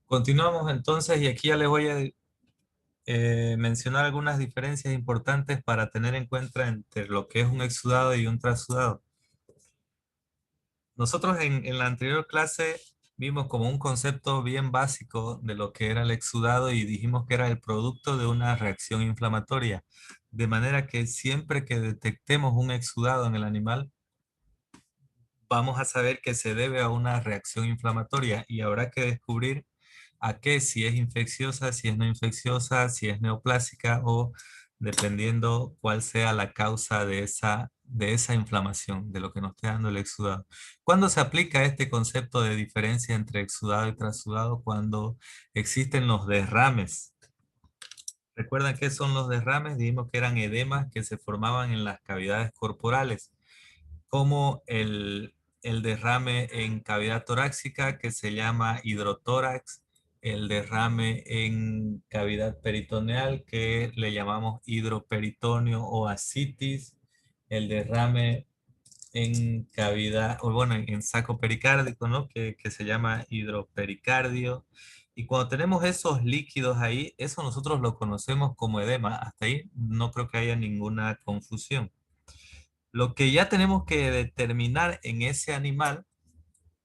Continuamos entonces y aquí ya les voy a mencionar algunas diferencias importantes para tener en cuenta entre lo que es un exudado y un trasudado. Nosotros en la anterior clase vimos como un concepto bien básico de lo que era el exudado y dijimos que era el producto de una reacción inflamatoria. De manera que siempre que detectemos un exudado en el animal, vamos a saber que se debe a una reacción inflamatoria y habrá que descubrir a qué, si es infecciosa, si es no infecciosa, si es neoplásica o dependiendo cuál sea la causa de esa inflamación, de lo que nos esté dando el exudado. ¿Cuándo se aplica este concepto de diferencia entre exudado y trasudado? Cuando existen los derrames. ¿Recuerdan qué son los derrames? Dijimos que eran edemas que se formaban en las cavidades corporales, como el derrame en cavidad torácica que se llama hidrotórax, el derrame en cavidad peritoneal que le llamamos hidroperitoneo o ascitis, el derrame en cavidad, o bueno, en saco pericárdico, ¿no? Que se llama hidropericardio. Y cuando tenemos esos líquidos ahí, eso nosotros lo conocemos como edema. Hasta ahí no creo que haya ninguna confusión. Lo que ya tenemos que determinar en ese animal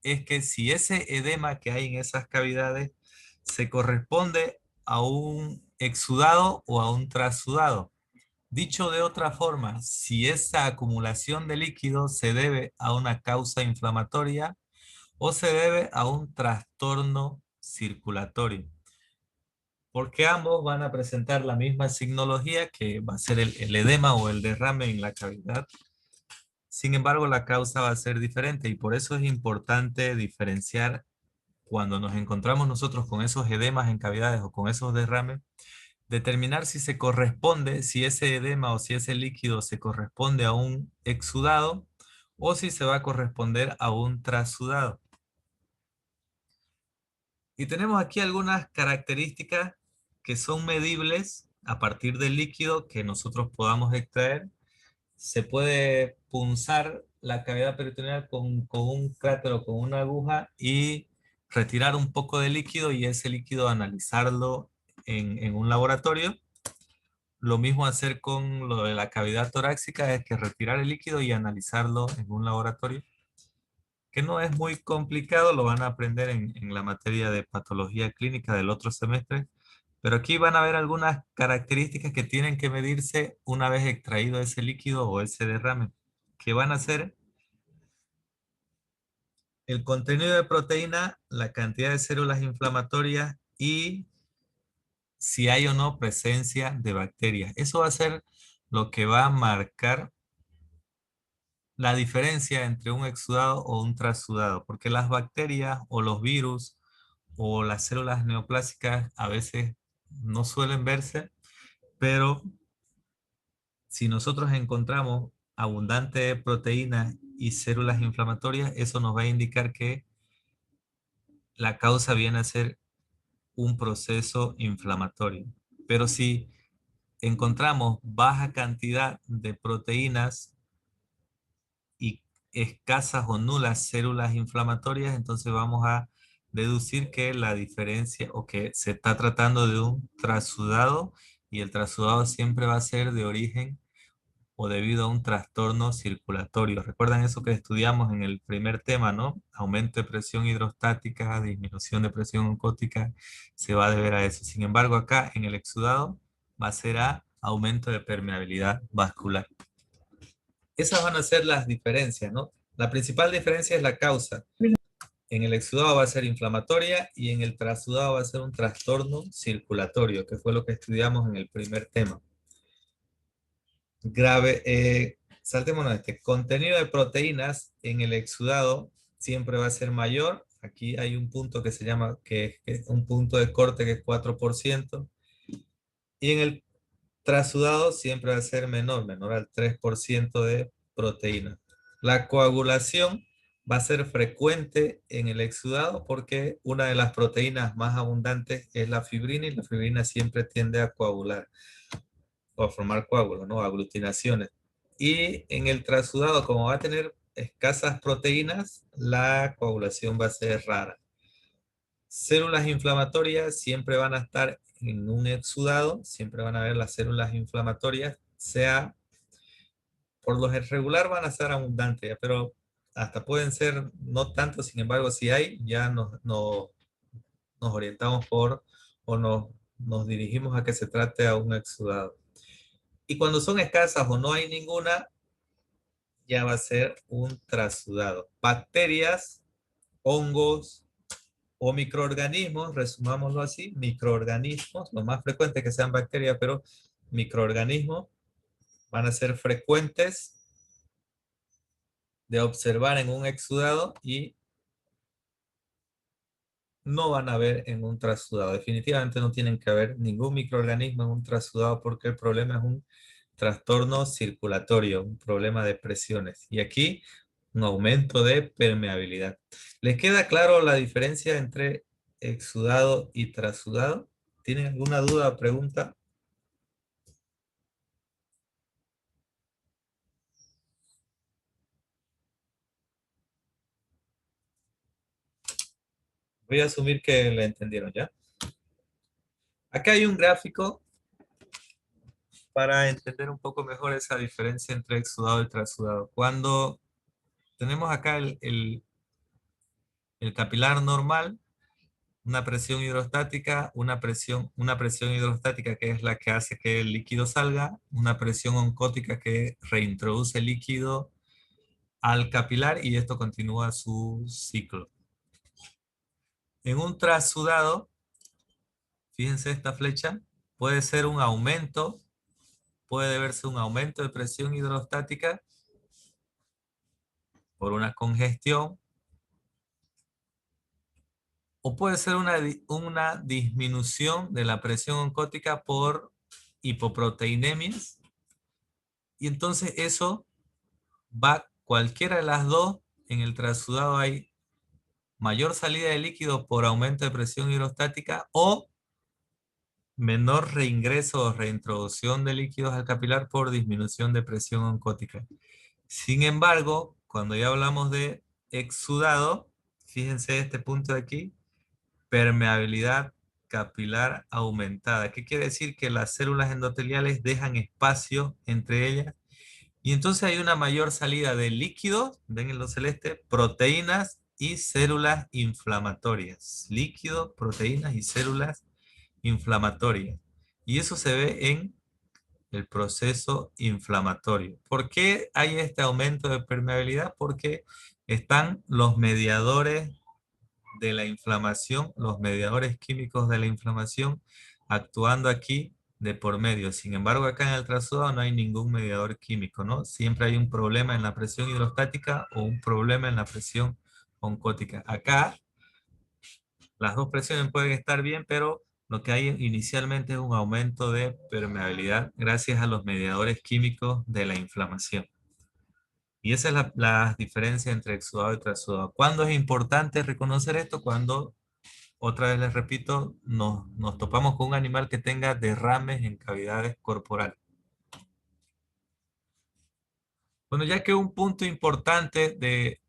es que si ese edema que hay en esas cavidades se corresponde a un exudado o a un trasudado. Dicho de otra forma, si esa acumulación de líquido se debe a una causa inflamatoria o se debe a un trastorno circulatorio. Porque ambos van a presentar la misma signología que va a ser el edema o el derrame en la cavidad. Sin embargo, la causa va a ser diferente y por eso es importante diferenciar cuando nos encontramos nosotros con esos edemas en cavidades o con esos derrames, determinar si se corresponde, si ese edema o si ese líquido se corresponde a un exudado o si se va a corresponder a un trasudado. Y tenemos aquí algunas características que son medibles a partir del líquido que nosotros podamos extraer. Se puede punzar la cavidad peritoneal con un cráter o con una aguja y retirar un poco de líquido y ese líquido analizarlo en un laboratorio. Lo mismo hacer con lo de la cavidad torácica, es que retirar el líquido y analizarlo en un laboratorio, que no es muy complicado, lo van a aprender en la materia de patología clínica del otro semestre, pero aquí van a ver algunas características que tienen que medirse una vez extraído ese líquido o ese derrame, que van a ser el contenido de proteína, la cantidad de células inflamatorias y si hay o no presencia de bacterias. Eso va a ser lo que va a marcar la diferencia entre un exudado o un trasudado, porque las bacterias o los virus o las células neoplásicas a veces no suelen verse, pero si nosotros encontramos abundante proteínas y células inflamatorias, eso nos va a indicar que la causa viene a ser un proceso inflamatorio. Pero si encontramos baja cantidad de proteínas y escasas o nulas células inflamatorias, entonces vamos a deducir que la diferencia o que se está tratando de un trasudado y el trasudado siempre va a ser de origen o debido a un trastorno circulatorio. ¿Recuerdan eso que estudiamos en el primer tema, no? Aumento de presión hidrostática, disminución de presión oncótica, se va a deber a eso. Sin embargo, acá en el exudado va a ser a aumento de permeabilidad vascular. Esas van a ser las diferencias, ¿no? La principal diferencia es la causa. En el exudado va a ser inflamatoria y en el trasudado va a ser un trastorno circulatorio, que fue lo que estudiamos en el primer tema. Saltémonos este. Contenido de proteínas en el exudado siempre va a ser mayor. Aquí hay un punto que se llama, que es un punto de corte que es 4%. Y en el trasudado siempre va a ser menor al 3% de proteína. La coagulación va a ser frecuente en el exudado porque una de las proteínas más abundantes es la fibrina y la fibrina siempre tiende a coagular o a formar coágulos, ¿no? Aglutinaciones. Y en el trasudado, como va a tener escasas proteínas, la coagulación va a ser rara. Células inflamatorias siempre van a estar en un exudado, siempre van a haber las células inflamatorias, sea por lo regular van a ser abundantes, ya, pero hasta pueden ser no tanto, sin embargo, si hay, ya nos orientamos por o nos dirigimos a que se trate a un exudado. Y cuando son escasas o no hay ninguna, ya va a ser un trasudado. Bacterias, hongos o microorganismos, resumámoslo así, microorganismos, lo más frecuente que sean bacterias, pero microorganismos van a ser frecuentes de observar en un exudado y no van a haber en un trasudado. Definitivamente no tienen que haber ningún microorganismo en un trasudado porque el problema es un trastorno circulatorio, un problema de presiones. Y aquí un aumento de permeabilidad. ¿Les queda claro la diferencia entre exudado y trasudado? ¿Tienen alguna duda o pregunta? Voy a asumir que la entendieron ya. Acá hay un gráfico para entender un poco mejor esa diferencia entre exudado y trasudado. Cuando tenemos acá el capilar normal, una presión hidrostática, una presión hidrostática que es la que hace que el líquido salga, una presión oncótica que reintroduce el líquido al capilar y esto continúa su ciclo. En un trasudado, fíjense esta flecha, puede ser un aumento, puede verse un aumento de presión hidrostática por una congestión, o puede ser una disminución de la presión oncótica por hipoproteinemias. Y entonces eso va cualquiera de las dos. En el trasudado hay mayor salida de líquido por aumento de presión hidrostática o menor reingreso o reintroducción de líquidos al capilar por disminución de presión oncótica. Sin embargo, cuando ya hablamos de exudado, fíjense este punto de aquí, permeabilidad capilar aumentada. ¿Qué quiere decir? Que las células endoteliales dejan espacio entre ellas y entonces hay una mayor salida de líquidos, ven en lo celeste, proteínas y células inflamatorias. Líquido, proteínas y células inflamatorias. Y eso se ve en el proceso inflamatorio. ¿Por qué hay este aumento de permeabilidad? Porque están los mediadores de la inflamación, los mediadores químicos de la inflamación actuando aquí de por medio. Sin embargo, acá en el trasudado no hay ningún mediador químico, ¿no? Siempre hay un problema en la presión hidrostática o un problema en la presión oncótica. Acá las dos presiones pueden estar bien, pero lo que hay inicialmente es un aumento de permeabilidad gracias a los mediadores químicos de la inflamación. Y esa es la diferencia entre exudado y trasudado. ¿Cuándo es importante reconocer esto? Cuando, otra vez les repito, nos topamos con un animal que tenga derrames en cavidades corporales. Bueno, ya que un punto importante de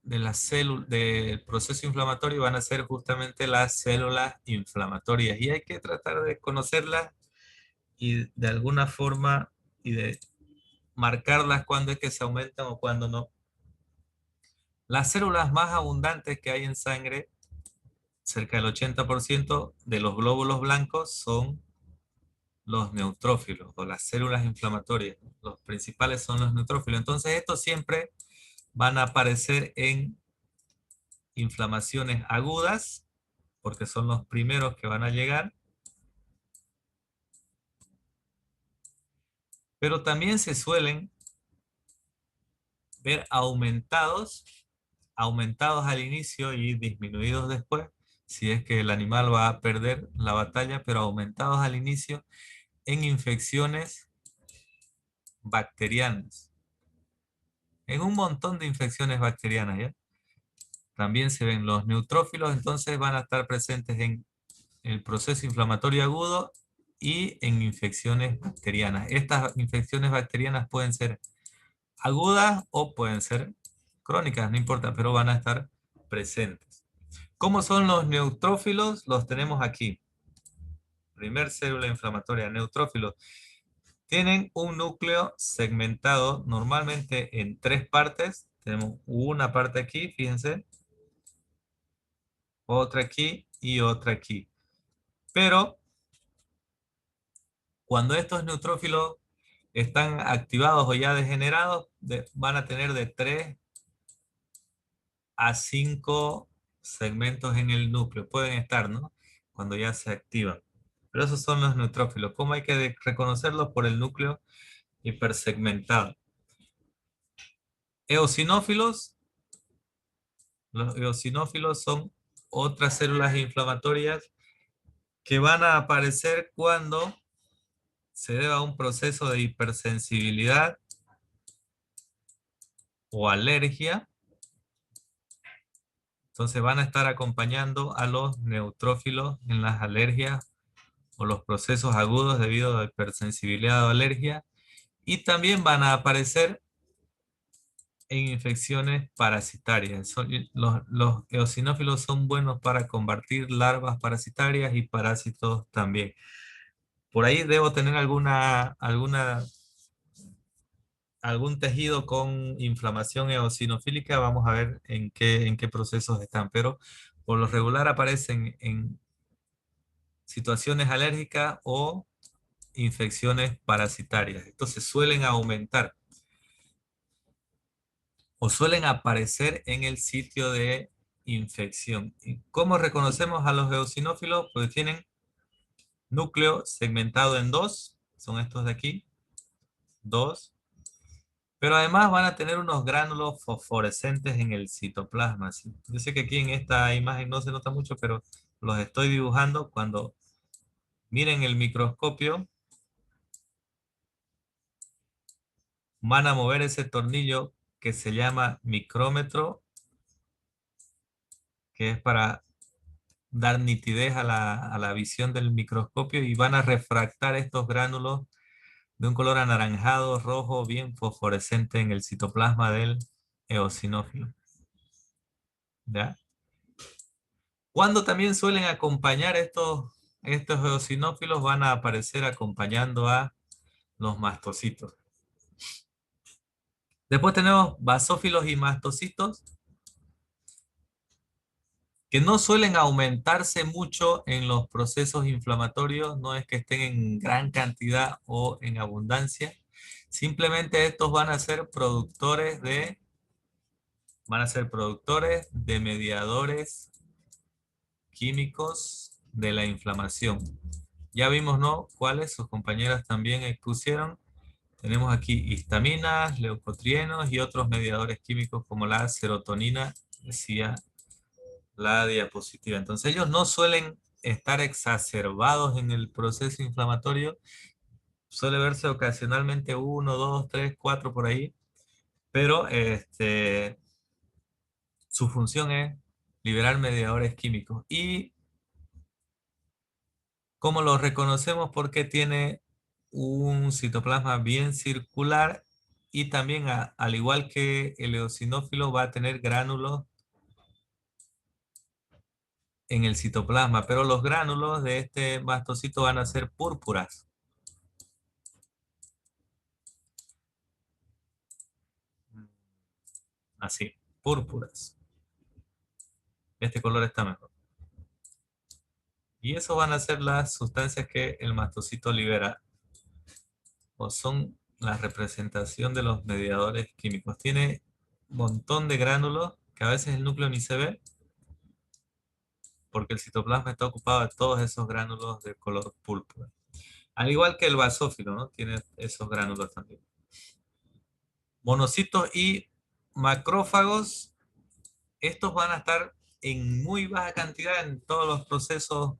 las células, del proceso inflamatorio van a ser justamente las células inflamatorias. Y hay que tratar de conocerlas y de alguna forma y de marcarlas cuando es que se aumentan o cuando no. Las células más abundantes que hay en sangre, cerca del 80% de los glóbulos blancos son los neutrófilos o las células inflamatorias. Los principales son los neutrófilos. Entonces estos siempre van a aparecer en inflamaciones agudas, porque son los primeros que van a llegar, pero también se suelen ver aumentados al inicio y disminuidos después, si es que el animal va a perder la batalla, pero aumentados al inicio en infecciones bacterianas. En un montón de infecciones bacterianas, ¿ya? También se ven los neutrófilos, entonces van a estar presentes en el proceso inflamatorio agudo y en infecciones bacterianas. Estas infecciones bacterianas pueden ser agudas o pueden ser crónicas, no importa, pero van a estar presentes. ¿Cómo son los neutrófilos? Los tenemos aquí. Primer célula inflamatoria, neutrófilos. Tienen un núcleo segmentado normalmente en tres partes. Tenemos una parte aquí, fíjense, otra aquí y otra aquí. Pero cuando estos neutrófilos están activados o ya degenerados, van a tener de 3 a 5 segmentos en el núcleo. Pueden estar, ¿no? Cuando ya se activan. Pero esos son los neutrófilos. ¿Cómo hay que reconocerlos? Por el núcleo hipersegmentado. Eosinófilos. Los eosinófilos son otras células inflamatorias que van a aparecer cuando se deba a un proceso de hipersensibilidad o alergia. Entonces van a estar acompañando a los neutrófilos en las alergias o los procesos agudos debido a hipersensibilidad o alergia. Y también van a aparecer en infecciones parasitarias. Los eosinófilos son buenos para combatir larvas parasitarias y parásitos también. Por ahí debo tener algún tejido con inflamación eosinofílica. Vamos a ver en qué procesos están. Pero por lo regular aparecen en situaciones alérgicas o infecciones parasitarias. Entonces suelen aumentar o suelen aparecer en el sitio de infección. ¿Y cómo reconocemos a los eosinófilos? Pues tienen núcleo segmentado en dos, son estos de aquí, dos, pero además van a tener unos gránulos fosforescentes en el citoplasma. ¿Sí? Yo sé que aquí en esta imagen no se nota mucho, pero los estoy dibujando. Cuando miren el microscopio, van a mover ese tornillo que se llama micrómetro, que es para dar nitidez a la visión del microscopio, y van a refractar estos gránulos de un color anaranjado, rojo, bien fosforescente en el citoplasma del eosinófilo. ¿Ya? Cuando también suelen acompañar estos eosinófilos, van a aparecer acompañando a los mastocitos. Después tenemos basófilos y mastocitos, que no suelen aumentarse mucho en los procesos inflamatorios, no es que estén en gran cantidad o en abundancia, simplemente estos van a ser productores de mediadores químicos de la inflamación. Ya vimos, ¿no?, cuáles sus compañeras también expusieron. Tenemos aquí histaminas, leucotrienos y otros mediadores químicos como la serotonina, decía la diapositiva. Entonces ellos no suelen estar exacerbados en el proceso inflamatorio. Suele verse ocasionalmente uno, dos, tres, cuatro por ahí, pero su función es liberar mediadores químicos. ¿Y cómo lo reconocemos? Porque tiene un citoplasma bien circular y también, al igual que el eosinófilo, va a tener gránulos en el citoplasma, pero los gránulos de este mastocito van a ser púrpuras. Así, púrpuras. Este color está mejor. Y eso van a ser las sustancias que el mastocito libera, o son la representación de los mediadores químicos. Tiene un montón de gránulos que a veces el núcleo ni se ve, porque el citoplasma está ocupado de todos esos gránulos de color púrpura. Al igual que el basófilo, ¿no? Tiene esos gránulos también. Monocitos y macrófagos, estos van a estar en muy baja cantidad en todos los procesos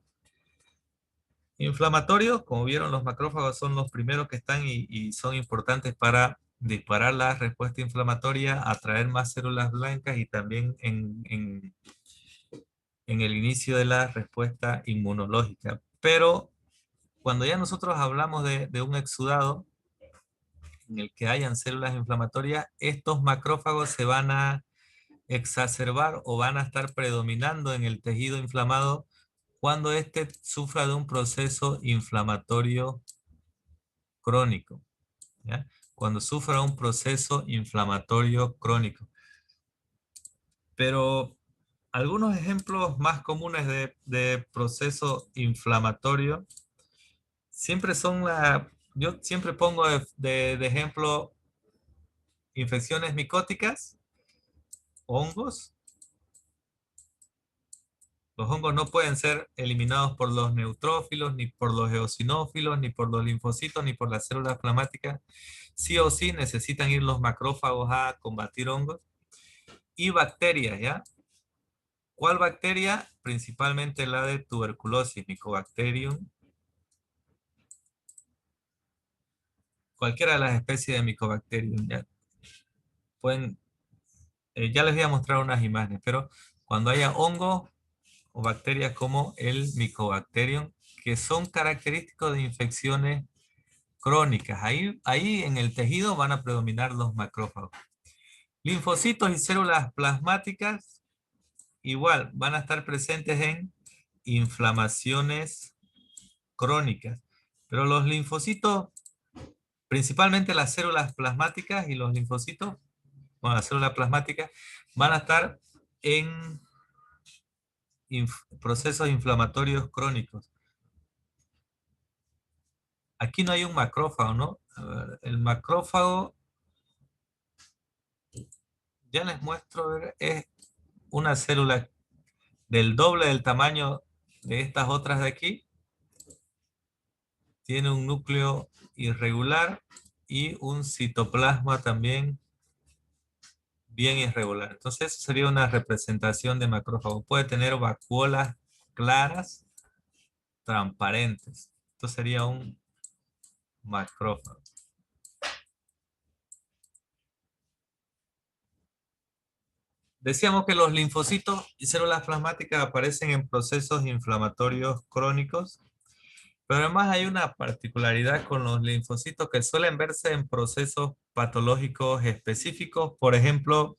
inflamatorios. Como vieron, los macrófagos son los primeros que están y son importantes para disparar la respuesta inflamatoria, atraer más células blancas y también en el inicio de la respuesta inmunológica. Pero cuando ya nosotros hablamos de un exudado en el que hayan células inflamatorias, estos macrófagos se van a exacerbar o van a estar predominando en el tejido inflamado cuando éste sufra de un proceso inflamatorio crónico, ¿ya? Cuando sufra un proceso inflamatorio crónico. Pero algunos ejemplos más comunes de proceso inflamatorio siempre son yo siempre pongo de ejemplo infecciones micóticas, hongos. Los hongos no pueden ser eliminados por los neutrófilos, ni por los eosinófilos, ni por los linfocitos, ni por las células plasmáticas. Sí o sí necesitan ir los macrófagos a combatir hongos. Y bacterias, ¿ya? ¿Cuál bacteria? Principalmente la de tuberculosis, Mycobacterium. Cualquiera de las especies de Mycobacterium, ¿ya? Pueden, ya les voy a mostrar unas imágenes, pero cuando haya hongos o bacterias como el Mycobacterium, que son característicos de infecciones crónicas. Ahí en el tejido van a predominar los macrófagos. Linfocitos y células plasmáticas igual van a estar presentes en inflamaciones crónicas. Pero los linfocitos, principalmente las células plasmáticas y los linfocitos, bueno, las células plasmáticas, van a estar en procesos inflamatorios crónicos. Aquí no hay un macrófago, ¿no? A ver, el macrófago, ya les muestro, a ver, es una célula del doble del tamaño de estas otras de aquí. Tiene un núcleo irregular y un citoplasma también bien irregular. Entonces, eso sería una representación de macrófago. Puede tener vacuolas claras, transparentes. Esto sería un macrófago. Decíamos que los linfocitos y células plasmáticas aparecen en procesos inflamatorios crónicos, pero además hay una particularidad con los linfocitos que suelen verse en procesos patológicos específicos. Por ejemplo,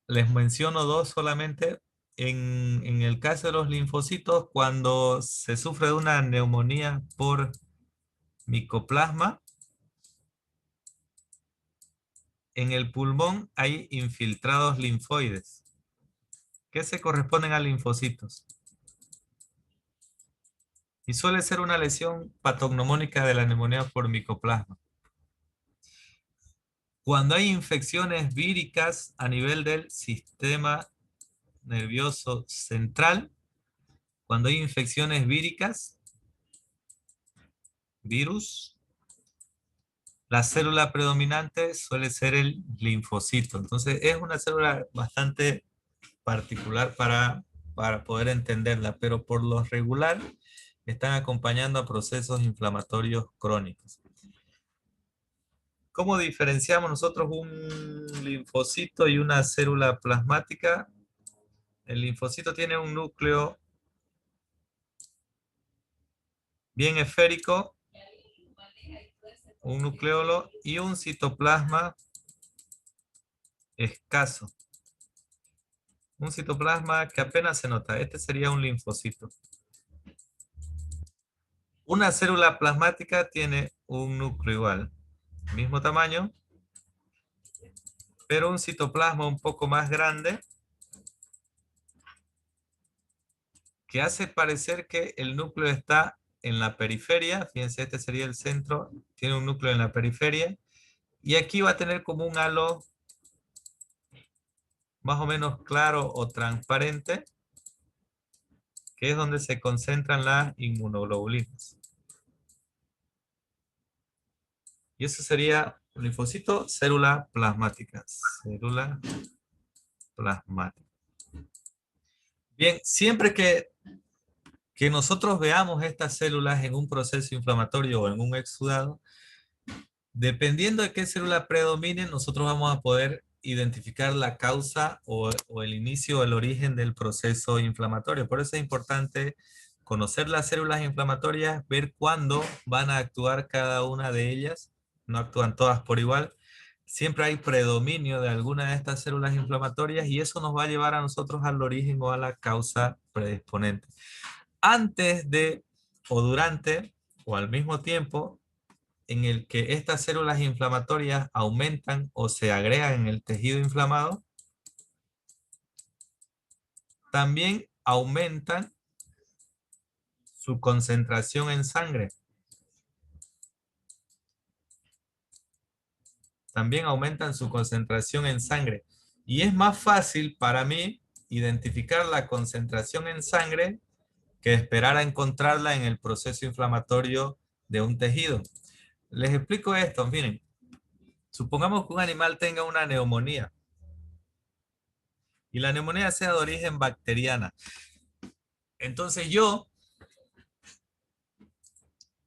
les menciono dos solamente. En el caso de los linfocitos, cuando se sufre de una neumonía por micoplasma, en el pulmón hay infiltrados linfoides que se corresponden a linfocitos. Y suele ser una lesión patognomónica de la neumonía por micoplasma. Cuando hay infecciones víricas a nivel del sistema nervioso central, cuando hay infecciones víricas, virus, la célula predominante suele ser el linfocito. Entonces es una célula bastante particular para poder entenderla, pero por lo regular están acompañando a procesos inflamatorios crónicos. ¿Cómo diferenciamos nosotros un linfocito y una célula plasmática? El linfocito tiene un núcleo bien esférico, un nucleolo y un citoplasma escaso. Un citoplasma que apenas se nota. Este sería un linfocito. Una célula plasmática tiene un núcleo igual, mismo tamaño, pero un citoplasma un poco más grande que hace parecer que el núcleo está en la periferia. Fíjense, este sería el centro, tiene un núcleo en la periferia, y aquí va a tener como un halo más o menos claro o transparente, que es donde se concentran las inmunoglobulinas. Y eso sería linfocito, célula plasmática. Célula plasmática. Bien, siempre que nosotros veamos estas células en un proceso inflamatorio o en un exudado, dependiendo de qué célula predomine, nosotros vamos a poder identificar la causa o el inicio o el origen del proceso inflamatorio. Por eso es importante conocer las células inflamatorias, ver cuándo van a actuar cada una de ellas. No actúan todas por igual. siempre hay predominio de alguna de estas células inflamatorias y eso nos va a llevar a nosotros al origen o a la causa predisponente. Antes de o durante o al mismo tiempo en el que estas células inflamatorias aumentan o se agregan en el tejido inflamado, también aumentan su concentración en sangre. También aumentan su concentración en sangre. Y es más fácil para mí identificar la concentración en sangre que esperar a encontrarla en el proceso inflamatorio de un tejido. Les explico esto, miren. Supongamos que un animal tenga una neumonía y la neumonía sea de origen bacteriana. Entonces yo,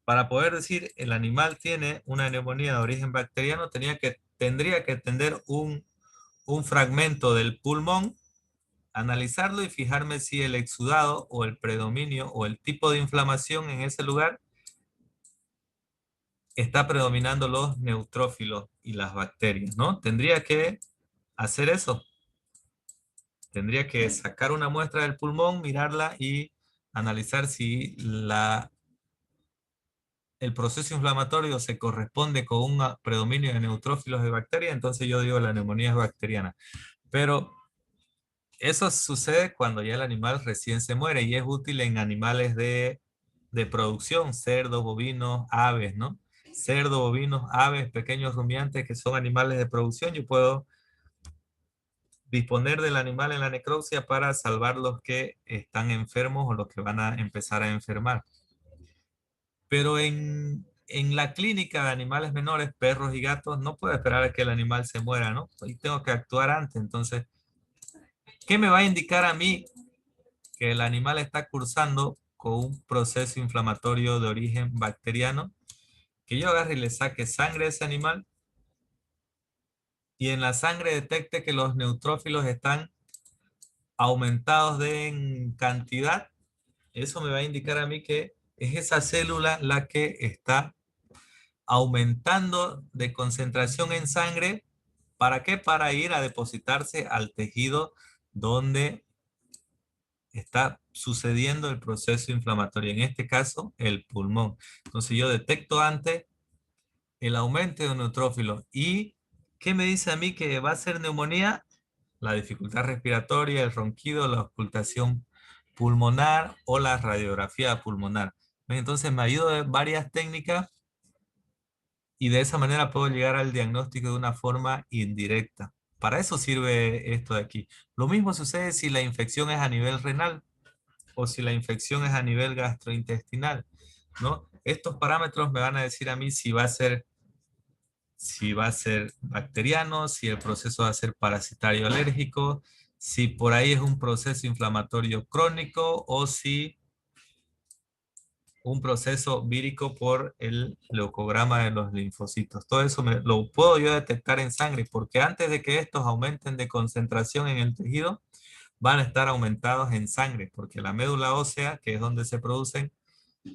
para poder decir el animal tiene una neumonía de origen bacteriano, tendría que tener un fragmento del pulmón, analizarlo y fijarme si el exudado o el predominio o el tipo de inflamación en ese lugar está predominando los neutrófilos y las bacterias, ¿no? Tendría que hacer eso. Tendría que sacar una muestra del pulmón, mirarla y analizar si el proceso inflamatorio se corresponde con un predominio de neutrófilos de bacterias, entonces yo digo la neumonía es bacteriana. Pero eso sucede cuando ya el animal recién se muere y es útil en animales de producción, cerdos, bovinos, aves, ¿no? Cerdos, bovinos, aves, pequeños rumiantes que son animales de producción. Yo puedo disponer del animal en la necropsia para salvar los que están enfermos o los que van a empezar a enfermar. Pero en la clínica de animales menores, perros y gatos, no puedo esperar a que el animal se muera, ¿no? Y tengo que actuar antes. Entonces, ¿qué me va a indicar a mí que el animal está cursando con un proceso inflamatorio de origen bacteriano? Que yo agarre y le saque sangre a ese animal y en la sangre detecte que los neutrófilos están aumentados en cantidad. Eso me va a indicar a mí que es esa célula la que está aumentando de concentración en sangre. ¿Para qué? Para ir a depositarse al tejido donde está sucediendo el proceso inflamatorio, en este caso el pulmón. Entonces yo detecto antes el aumento de neutrófilos. ¿Y qué me dice a mí que va a ser neumonía? La dificultad respiratoria, el ronquido, la ocultación pulmonar o la radiografía pulmonar. Entonces me ayuda de varias técnicas y de esa manera puedo llegar al diagnóstico de una forma indirecta. Para eso sirve esto de aquí. Lo mismo sucede si la infección es a nivel renal o si la infección es a nivel gastrointestinal, ¿no? Estos parámetros me van a decir a mí si va a ser bacteriano, si el proceso va a ser parasitario alérgico, si por ahí es un proceso inflamatorio crónico o si un proceso vírico por el leucograma de los linfocitos. Todo eso lo puedo yo detectar en sangre, porque antes de que estos aumenten de concentración en el tejido, van a estar aumentados en sangre, porque la médula ósea, que es donde se producen,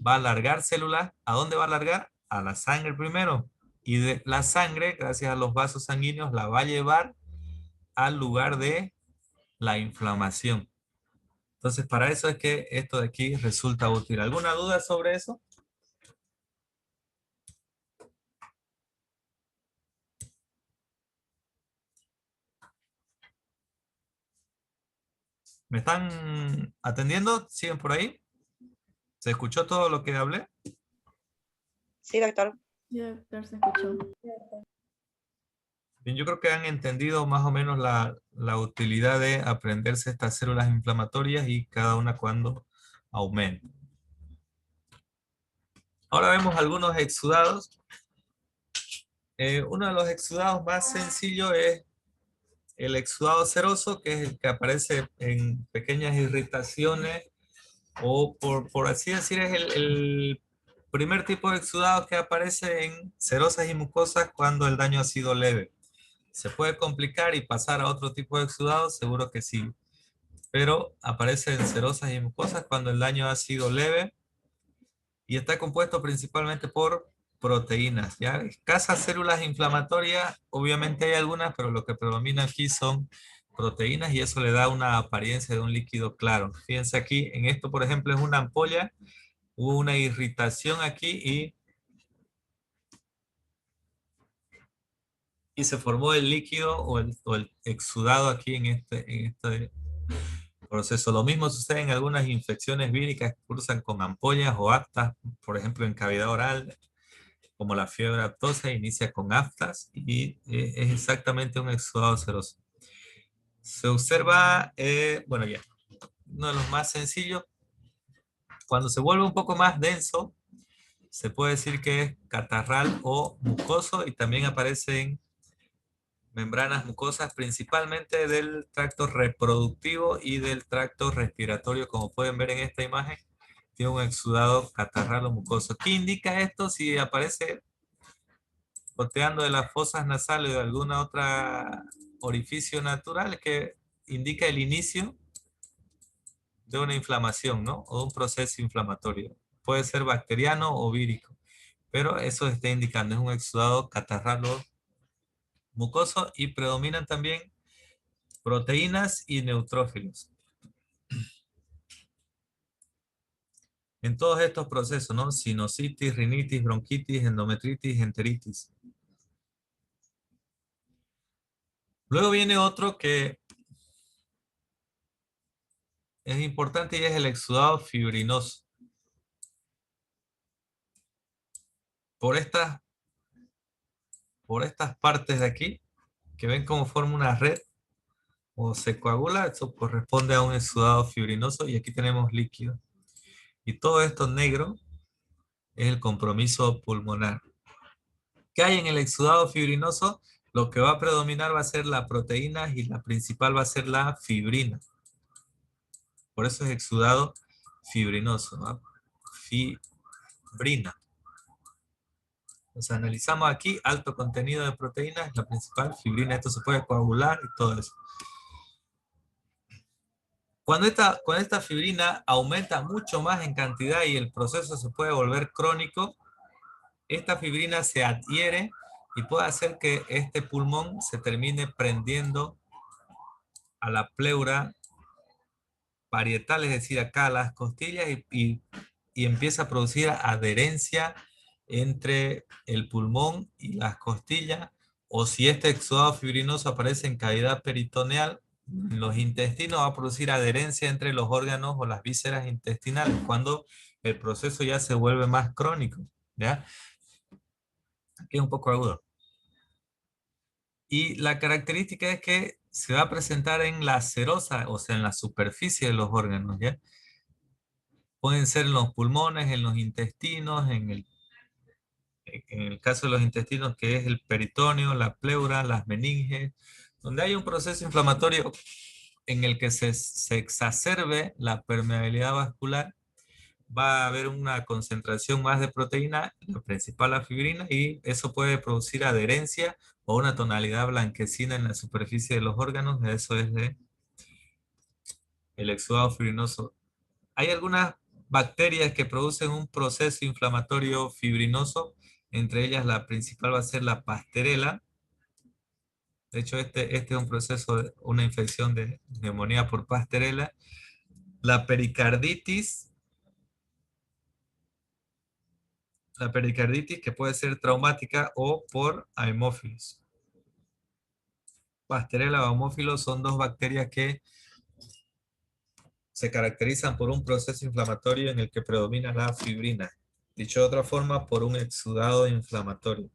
va a alargar células. ¿A dónde va a alargar? A la sangre primero. Y de la sangre, gracias a los vasos sanguíneos, la va a llevar al lugar de la inflamación. Entonces, para eso es que esto de aquí resulta útil. ¿Alguna duda sobre eso? ¿Me están atendiendo? ¿Siguen por ahí? ¿Se escuchó todo lo que hablé? Sí, doctor. Sí, doctor, se escuchó. Bien, yo creo que han entendido más o menos la utilidad de aprenderse estas células inflamatorias y cada una cuando aumenta. Ahora vemos algunos exudados. Uno de los exudados más sencillos es el exudado seroso, que es el que aparece en pequeñas irritaciones o por así decir es el primer tipo de exudado que aparece en serosas y mucosas cuando el daño ha sido leve. ¿Se puede complicar y pasar a otro tipo de exudado? Seguro que sí. Pero aparece en serosas y mucosas cuando el daño ha sido leve y está compuesto principalmente por proteínas, ¿ya? Escasas células inflamatorias, obviamente hay algunas, pero lo que predomina aquí son proteínas y eso le da una apariencia de un líquido claro. Fíjense aquí, en esto, por ejemplo, es una ampolla, hubo una irritación aquí y se formó el líquido o el exudado aquí en este proceso. Lo mismo sucede en algunas infecciones víricas que cursan con ampollas o aftas, por ejemplo, en cavidad oral, como la fiebre aftosa, inicia con aftas y es exactamente un exudado seroso. Se observa, bueno ya, uno de los más sencillos, cuando se vuelve un poco más denso, se puede decir que es catarral o mucoso y también aparecen membranas mucosas principalmente del tracto reproductivo y del tracto respiratorio, como pueden ver en esta imagen, tiene un exudado catarral o mucoso. ¿Qué indica esto? Si aparece goteando de las fosas nasales o de alguna otra orificio natural, que indica el inicio de una inflamación, ¿no? O de un proceso inflamatorio. Puede ser bacteriano o vírico, pero eso está indicando, es un exudado catarral o mucoso y predominan también proteínas y neutrófilos. En todos estos procesos, ¿no? Sinusitis, rinitis, bronquitis, endometritis, enteritis. Luego viene otro que es importante y es el exudado fibrinoso. Por estas partes de aquí, que ven cómo forma una red o se coagula, eso corresponde a un exudado fibrinoso y aquí tenemos líquido. Y todo esto negro es el compromiso pulmonar. ¿Qué hay en el exudado fibrinoso? Lo que va a predominar va a ser la proteína y la principal va a ser la fibrina. Por eso es exudado fibrinoso, ¿no? Fibrina. Entonces analizamos aquí alto contenido de proteínas, la principal fibrina, esto se puede coagular y todo eso. Cuando esta fibrina aumenta mucho más en cantidad y el proceso se puede volver crónico, esta fibrina se adhiere y puede hacer que este pulmón se termine prendiendo a la pleura parietal, es decir, acá a las costillas y empieza a producir adherencia entre el pulmón y las costillas, o si este exudado fibrinoso aparece en cavidad peritoneal, en los intestinos va a producir adherencia entre los órganos o las vísceras intestinales, cuando el proceso ya se vuelve más crónico, ¿ya? Aquí es un poco agudo. Y la característica es que se va a presentar en la serosa, o sea, en la superficie de los órganos, ¿ya? Pueden ser en los pulmones, en los intestinos, en el caso de los intestinos, que es el peritoneo, la pleura, las meninges, donde hay un proceso inflamatorio en el que se exacerbe la permeabilidad vascular, va a haber una concentración más de proteína, la principal la fibrina, y eso puede producir adherencia o una tonalidad blanquecina en la superficie de los órganos, eso es el exudado fibrinoso. Hay algunas bacterias que producen un proceso inflamatorio fibrinoso, entre ellas la principal va a ser la Pasteurella. De hecho, este es un proceso, una infección de neumonía por Pasteurella. La pericarditis que puede ser traumática o por Haemophilus. Pasteurella o Haemophilus son dos bacterias que se caracterizan por un proceso inflamatorio en el que predomina la fibrina. Dicho de otra forma, por un exudado inflamatorio.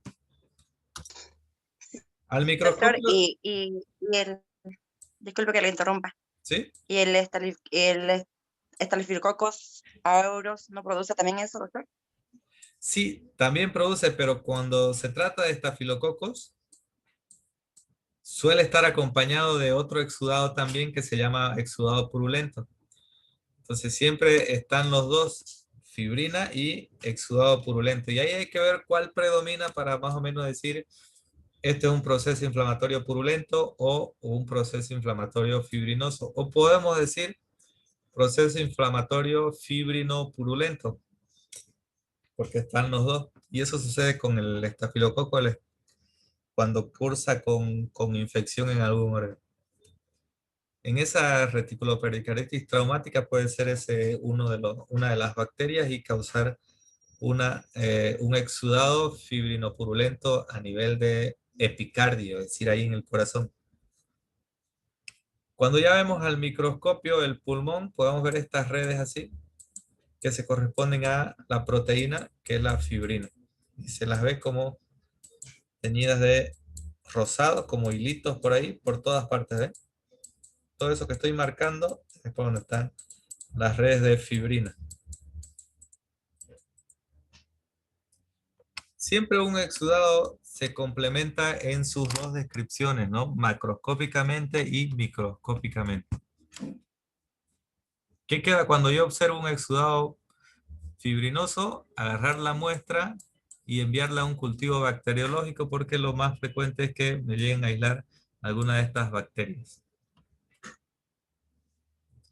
Al Doctor, microscopio, y el, disculpe que le interrumpa, ¿sí? ¿y el Staphylococcus aureus no produce también eso, doctor? Sí, también produce, pero cuando se trata de estafilococos, suele estar acompañado de otro exudado también que se llama exudado purulento. Entonces siempre están los dos, fibrina y exudado purulento. Y ahí hay que ver cuál predomina para más o menos decir, este es un proceso inflamatorio purulento o un proceso inflamatorio fibrinoso. O podemos decir proceso inflamatorio fibrino purulento, porque están los dos. Y eso sucede con el estafilococo cuando cursa con infección en algún órgano. En esa reticulopericarditis traumática puede ser una de las bacterias y causar un exudado fibrinopurulento a nivel de epicardio, es decir, ahí en el corazón. Cuando ya vemos al microscopio el pulmón, podemos ver estas redes así, que se corresponden a la proteína, que es la fibrina. Y se las ve como teñidas de rosado, como hilitos por ahí, por todas partes. ¿Ven? Todo eso que estoy marcando es por donde están las redes de fibrina. Siempre un exudado se complementa en sus dos descripciones, ¿no? Macroscópicamente y microscópicamente. ¿Qué queda cuando yo observo un exudado fibrinoso? Agarrar la muestra y enviarla a un cultivo bacteriológico, porque lo más frecuente es que me lleguen a aislar alguna de estas bacterias.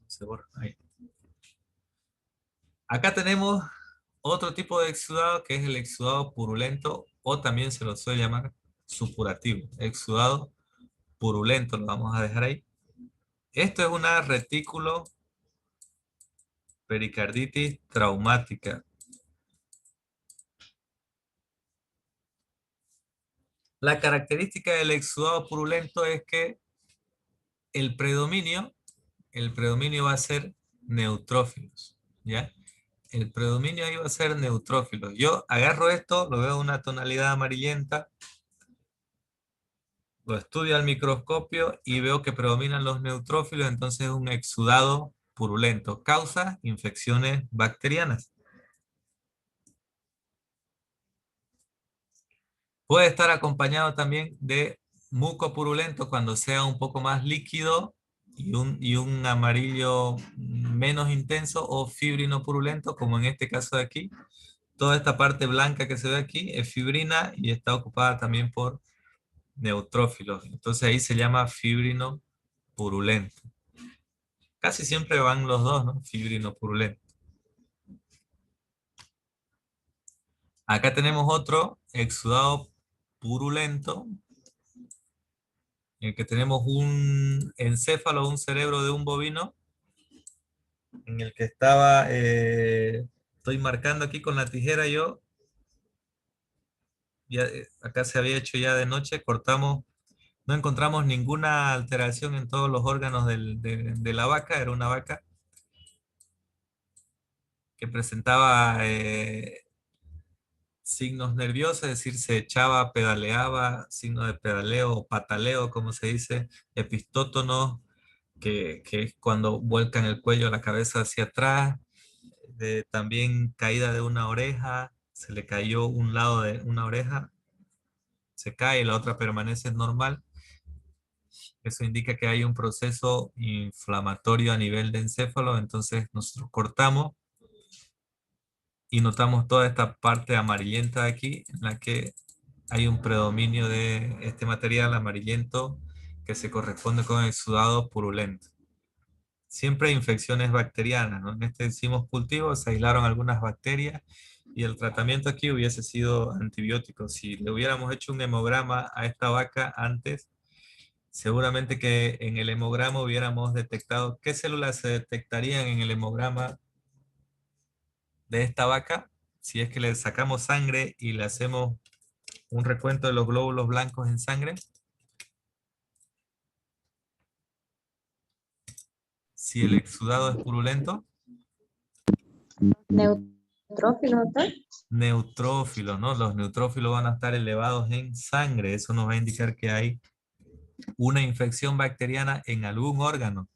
Se borra ahí. Acá tenemos otro tipo de exudado, que es el exudado purulento, o también se lo suele llamar supurativo. Exudado purulento, lo vamos a dejar ahí. Esto es una retículo pericarditis traumática. La característica del exudado purulento es que el predominio, el predominio va a ser neutrófilos, ¿ya? El predominio ahí va a ser neutrófilos. Yo agarro esto, lo veo en una tonalidad amarillenta, lo estudio al microscopio y veo que predominan los neutrófilos, entonces es un exudado purulento. Causa infecciones bacterianas. Puede estar acompañado también de muco purulento cuando sea un poco más líquido y un amarillo menos intenso, o fibrino purulento, como en este caso de aquí. Toda esta parte blanca que se ve aquí es fibrina y está ocupada también por neutrófilos. Entonces ahí se llama fibrino purulento. Casi siempre van los dos, ¿no? Fibrino purulento. Acá tenemos otro exudado purulento, en el que tenemos un encéfalo, un cerebro de un bovino, en el que estoy marcando aquí con la tijera yo, ya, acá se había hecho ya de noche, cortamos, no encontramos ninguna alteración en todos los órganos de la vaca. Era una vaca que presentaba signos nerviosos, es decir, se echaba, pedaleaba, signo de pedaleo o pataleo, como se dice, epistótonos, que es cuando vuelcan el cuello, la cabeza hacia atrás, también caída de una oreja, se le cayó un lado de una oreja, se cae y la otra permanece normal. Eso indica que hay un proceso inflamatorio a nivel de encéfalo, entonces nosotros cortamos y notamos toda esta parte amarillenta de aquí, en la que hay un predominio de este material amarillento que se corresponde con el exudado purulento. Siempre hay infecciones bacterianas, ¿no? En este hicimos cultivos, se aislaron algunas bacterias y el tratamiento aquí hubiese sido antibiótico. Si le hubiéramos hecho un hemograma a esta vaca antes, seguramente que en el hemograma hubiéramos detectado qué células se detectarían en el hemograma de esta vaca. Si es que le sacamos sangre y le hacemos un recuento de los glóbulos blancos en sangre, si el exudado es purulento, Neutrófilo, doctor. neutrófilos, ¿no? Los neutrófilos van a estar elevados en sangre. Eso nos va a indicar que hay una infección bacteriana en algún órgano.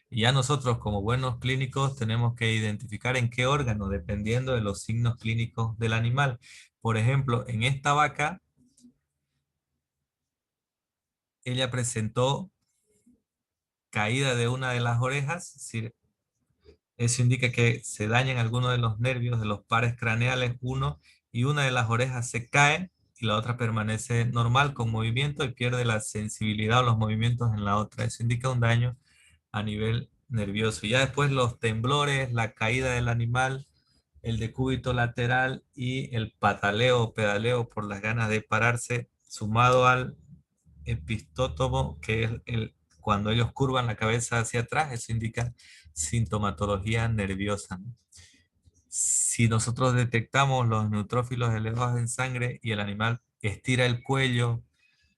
Y ya nosotros, como buenos clínicos, tenemos que identificar en qué órgano, dependiendo de los signos clínicos del animal. Por ejemplo, en esta vaca, ella presentó caída de una de las orejas, es decir, eso indica que se dañan algunos de los nervios de los pares craneales, uno, y una de las orejas se cae y la otra permanece normal con movimiento y pierde la sensibilidad o los movimientos en la otra. Eso indica un daño a nivel nervioso. Y ya después los temblores, la caída del animal, el decúbito lateral y el pataleo o pedaleo por las ganas de pararse, sumado al epistótomo, que es cuando ellos curvan la cabeza hacia atrás, eso indica sintomatología nerviosa, ¿no? Si nosotros detectamos los neutrófilos elevados en sangre y el animal estira el cuello,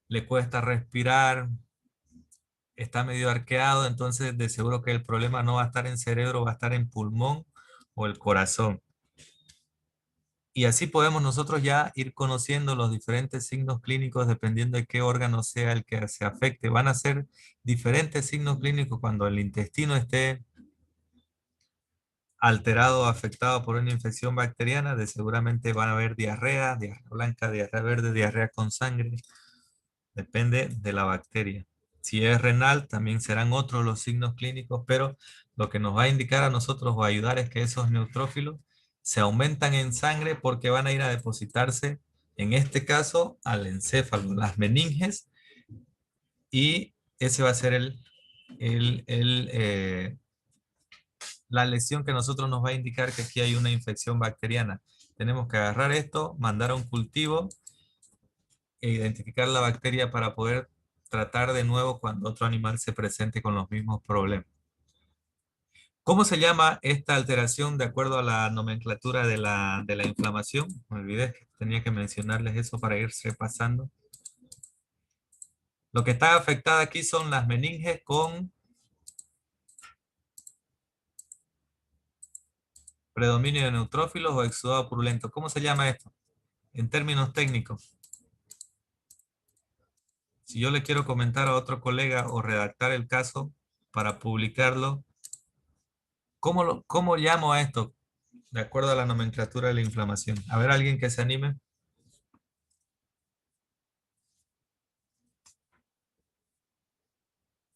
le cuesta respirar, está medio arqueado, entonces de seguro que el problema no va a estar en cerebro, va a estar en pulmón o el corazón. Y así podemos nosotros ya ir conociendo los diferentes signos clínicos dependiendo de qué órgano sea el que se afecte. Van a ser diferentes signos clínicos cuando el intestino esté alterado o afectado por una infección bacteriana. De seguramente van a haber diarrea, diarrea blanca, diarrea verde, diarrea con sangre. Depende de la bacteria. Si es renal, también serán otros los signos clínicos, pero lo que nos va a indicar a nosotros o ayudar es que esos neutrófilos se aumentan en sangre porque van a ir a depositarse, en este caso, al encéfalo, las meninges, y ese va a ser la lesión que a nosotros nos va a indicar que aquí hay una infección bacteriana. Tenemos que agarrar esto, mandar a un cultivo e identificar la bacteria para poder tratar de nuevo cuando otro animal se presente con los mismos problemas. ¿Cómo se llama esta alteración de acuerdo a la nomenclatura de la inflamación? Me olvidé, tenía que mencionarles eso para ir repasando. Lo que está afectada aquí son las meninges con predominio de neutrófilos o exudado purulento. ¿Cómo se llama esto? En términos técnicos. Si yo le quiero comentar a otro colega o redactar el caso para publicarlo, ¿cómo llamo a esto? De acuerdo a la nomenclatura de la inflamación. A ver, alguien que se anime.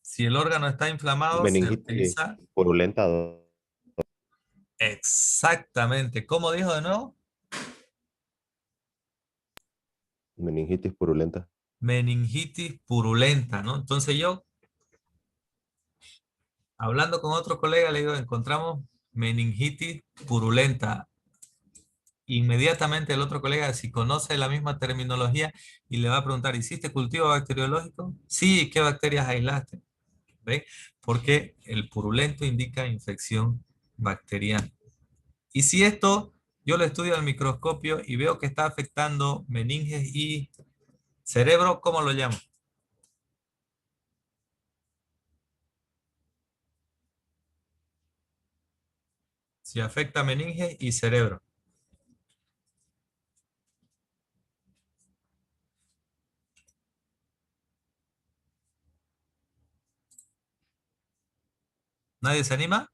Si el órgano está inflamado, se Meningitis utiliza purulenta. exactamente. ¿Cómo dijo de nuevo? Meningitis purulenta. Meningitis purulenta, ¿no? Entonces yo, hablando con otro colega, le digo, encontramos meningitis purulenta. Inmediatamente el otro colega, si conoce la misma terminología, y le va a preguntar, ¿hiciste cultivo bacteriológico? Sí, ¿qué bacterias aislaste? ¿Ve? Porque el purulento indica infección bacteriana. Y si esto yo lo estudio al microscopio y veo que está afectando meninges y cerebro, ¿cómo lo llamo? Si afecta meninges y cerebro. ¿Nadie se anima?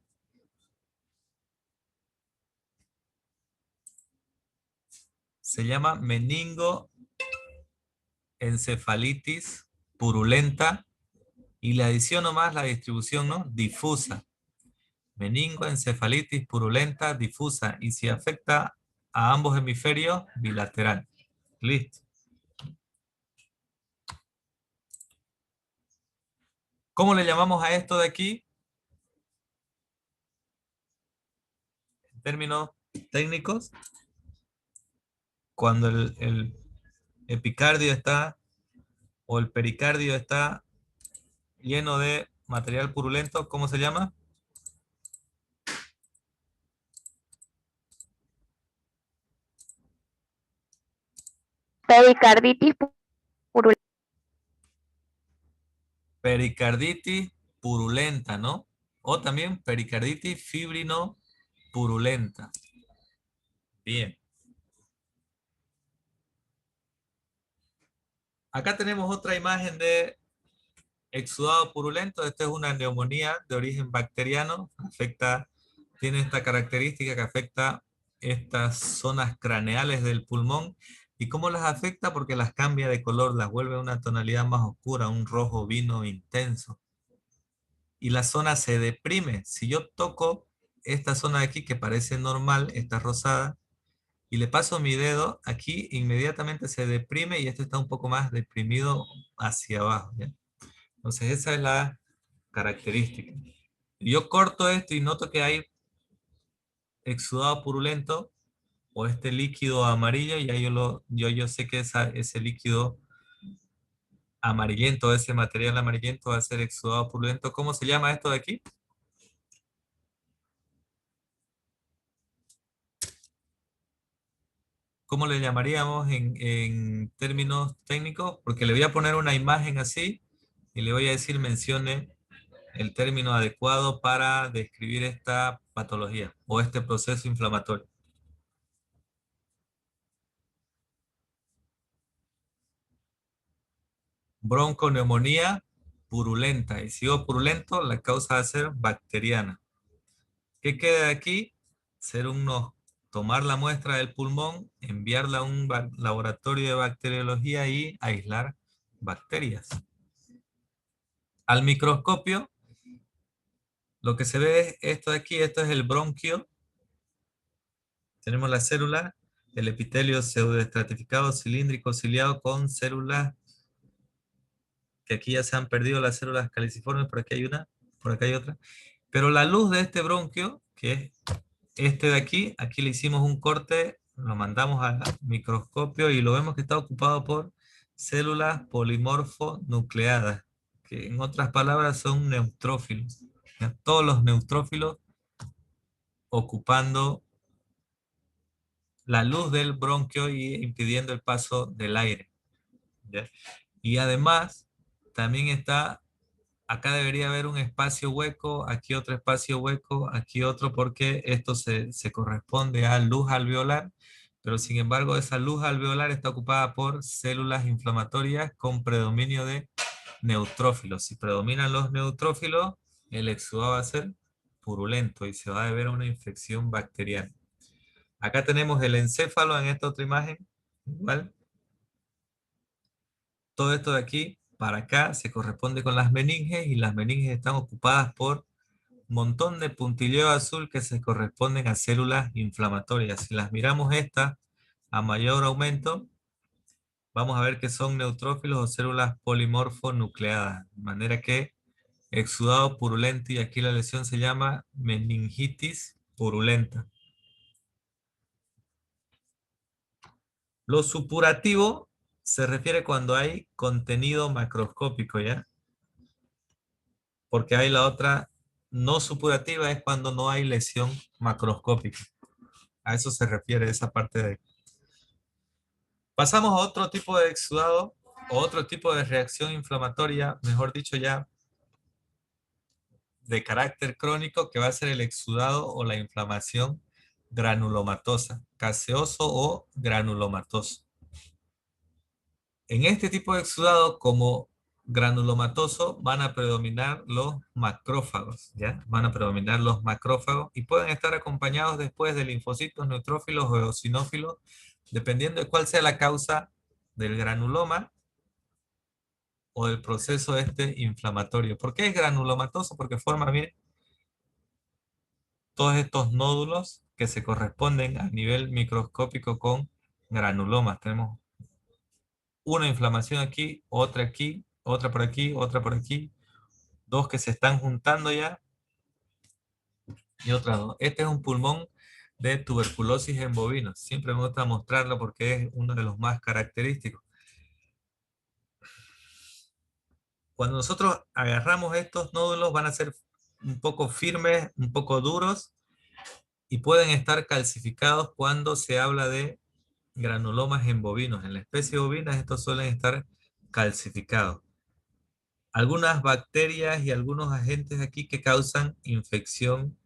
Se llama meningoencefalitis purulenta y le adiciono más la distribución, ¿no? Difusa. Meningoencefalitis purulenta difusa y si afecta a ambos hemisferios, bilateral. Listo. ¿Cómo le llamamos a esto de aquí? En términos técnicos, cuando el epicardio está o el pericardio está lleno de material purulento, ¿cómo se llama? Pericarditis purulenta. Pericarditis purulenta, ¿no? O también pericarditis fibrino purulenta. Bien. Acá tenemos otra imagen de exudado purulento. Esta es una neumonía de origen bacteriano. Tiene esta característica que afecta estas zonas craneales del pulmón. ¿Y cómo las afecta? Porque las cambia de color, las vuelve a una tonalidad más oscura, un rojo vino intenso. Y la zona se deprime. Si yo toco esta zona de aquí que parece normal, esta rosada, y le paso mi dedo, aquí inmediatamente se deprime y esto está un poco más deprimido hacia abajo, ¿ya? Entonces esa es la característica. Yo corto esto y noto que hay exudado purulento o este líquido amarillo, ya yo sé que ese líquido amarillento, ese material amarillento va a ser exudado purulento. ¿Cómo se llama esto de aquí? ¿Cómo le llamaríamos en términos técnicos? Porque le voy a poner una imagen así y le voy a decir mencione el término adecuado para describir esta patología o este proceso inflamatorio. Bronconeumonía purulenta. Y si digo purulento, la causa va a ser bacteriana. ¿Qué queda de aquí? Tomar la muestra del pulmón, enviarla a un laboratorio de bacteriología y aislar bacterias. Al microscopio, lo que se ve es esto de aquí, esto es el bronquio. Tenemos la célula, el epitelio pseudoestratificado, cilíndrico, ciliado con células, que aquí ya se han perdido las células caliciformes, por aquí hay una, por acá hay otra. Pero la luz de este bronquio, que es este de aquí, aquí le hicimos un corte, lo mandamos al microscopio y lo vemos que está ocupado por células polimorfonucleadas, que en otras palabras son neutrófilos. ¿Ya? Todos los neutrófilos ocupando la luz del bronquio y impidiendo el paso del aire. ¿Ya? Y además, también está, acá debería haber un espacio hueco, aquí otro espacio hueco, aquí otro, porque esto se corresponde a luz alveolar, pero sin embargo esa luz alveolar está ocupada por células inflamatorias con predominio de neutrófilos. Si predominan los neutrófilos, el exudado va a ser purulento y se va a deber a una infección bacteriana. Acá tenemos el encéfalo en esta otra imagen, igual. Todo esto de aquí para acá se corresponde con las meninges y las meninges están ocupadas por un montón de puntilleo azul que se corresponden a células inflamatorias. Si las miramos estas a mayor aumento, vamos a ver que son neutrófilos o células polimorfonucleadas. De manera que exudado purulento y aquí la lesión se llama meningitis purulenta. Lo supurativo se refiere cuando hay contenido macroscópico, ¿ya? Porque hay la otra no supurativa, es cuando no hay lesión macroscópica. A eso se refiere esa parte de ahí. Pasamos a otro tipo de exudado, o otro tipo de reacción inflamatoria, mejor dicho ya, de carácter crónico, que va a ser el exudado o la inflamación granulomatosa, caseoso o granulomatoso. En este tipo de exudado, como granulomatoso, van a predominar los macrófagos, ¿ya? Van a predominar los macrófagos y pueden estar acompañados después de linfocitos, neutrófilos o eosinófilos, dependiendo de cuál sea la causa del granuloma o del proceso inflamatorio. ¿Por qué es granulomatoso? Porque forma bien todos estos nódulos que se corresponden a nivel microscópico con granulomas. Tenemos una inflamación aquí, otra por aquí, otra por aquí, dos que se están juntando ya y otras dos. Este es un pulmón de tuberculosis en bovinos. Siempre me gusta mostrarlo porque es uno de los más característicos. Cuando nosotros agarramos estos nódulos van a ser un poco firmes, un poco duros y pueden estar calcificados cuando se habla de granulomas en bovinos. En la especie bovina estos suelen estar calcificados. Algunas bacterias y algunos agentes aquí que causan infección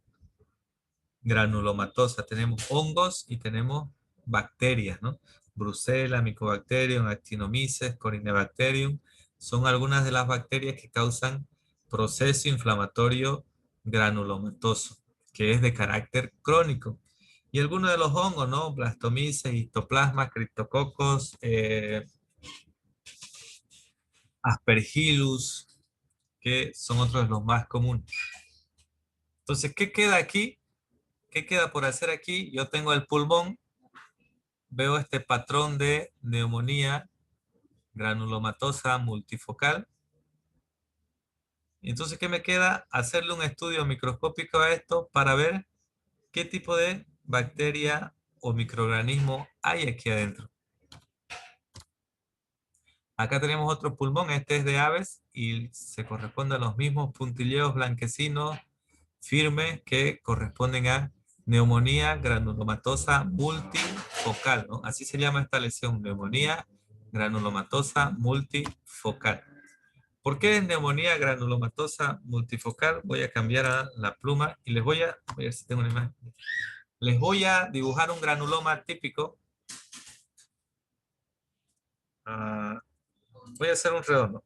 granulomatosa. Tenemos hongos y tenemos bacterias, ¿no? Brucella, Mycobacterium, Actinomyces, Corynebacterium, son algunas de las bacterias que causan proceso inflamatorio granulomatoso, que es de carácter crónico. Y algunos de los hongos, ¿no? Blastomyces, Histoplasma, Cryptococcus, Aspergillus, que son otros de los más comunes. Entonces, ¿qué queda aquí? ¿Qué queda por hacer aquí? Yo tengo el pulmón, veo este patrón de neumonía granulomatosa multifocal. Entonces, ¿qué me queda? Hacerle un estudio microscópico a esto para ver ¿Qué tipo de bacteria o microorganismo hay aquí adentro? Acá tenemos otro pulmón, este es de aves y se corresponde a los mismos puntilleos blanquecinos firmes que corresponden a neumonía granulomatosa multifocal, ¿no? Así se llama esta lesión, neumonía granulomatosa multifocal. ¿Por qué es neumonía granulomatosa multifocal? Voy a cambiar a la pluma y voy a ver si tengo una imagen. Les voy a dibujar un granuloma típico. Voy a hacer un redondo.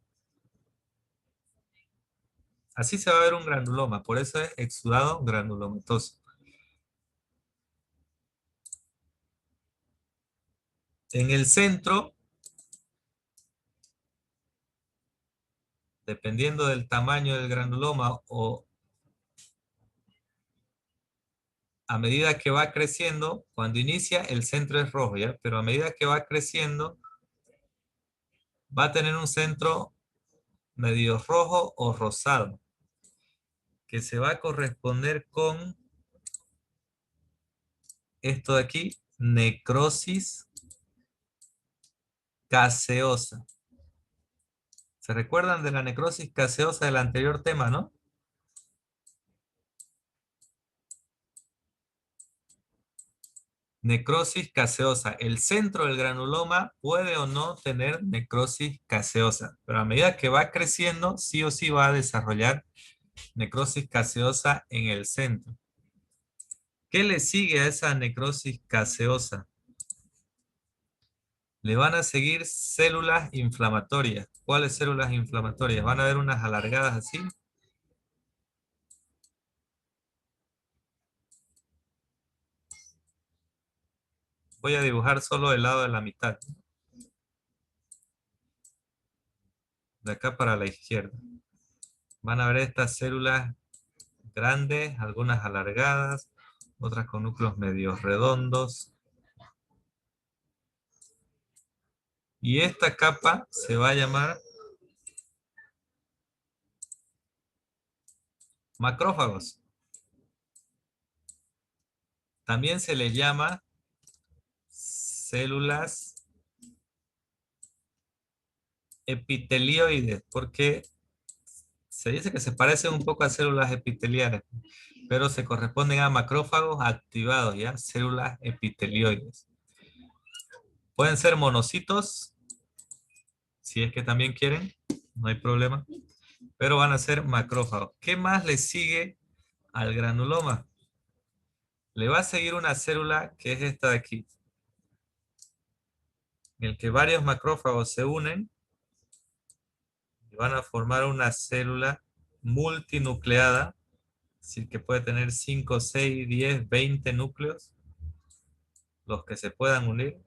Así se va a ver un granuloma, por eso es exudado granulomatoso. En el centro, dependiendo del tamaño del granuloma o a medida que va creciendo, cuando inicia el centro es rojo, ¿ya? Pero a medida que va creciendo, va a tener un centro medio rojo o rosado, que se va a corresponder con esto de aquí, necrosis caseosa. ¿Se recuerdan de la necrosis caseosa del anterior tema, no? Necrosis caseosa. El centro del granuloma puede o no tener necrosis caseosa, pero a medida que va creciendo, sí o sí va a desarrollar necrosis caseosa en el centro. ¿Qué le sigue a esa necrosis caseosa? Le van a seguir células inflamatorias. ¿Cuáles células inflamatorias? Van a ver unas alargadas así. Voy a dibujar solo el lado de la mitad. De acá para la izquierda. Van a ver estas células grandes, algunas alargadas, otras con núcleos medios redondos. Y esta capa se va a llamar macrófagos. También se les llama células epitelioides, porque se dice que se parecen un poco a células epiteliales, pero se corresponden a macrófagos activados, ¿ya? Células epitelioides. Pueden ser monocitos, si es que también quieren, no hay problema, pero van a ser macrófagos. ¿Qué más le sigue al granuloma? Le va a seguir una célula que es esta de aquí, en el que varios macrófagos se unen y van a formar una célula multinucleada, es decir, que puede tener 5, 6, 10, 20 núcleos, los que se puedan unir.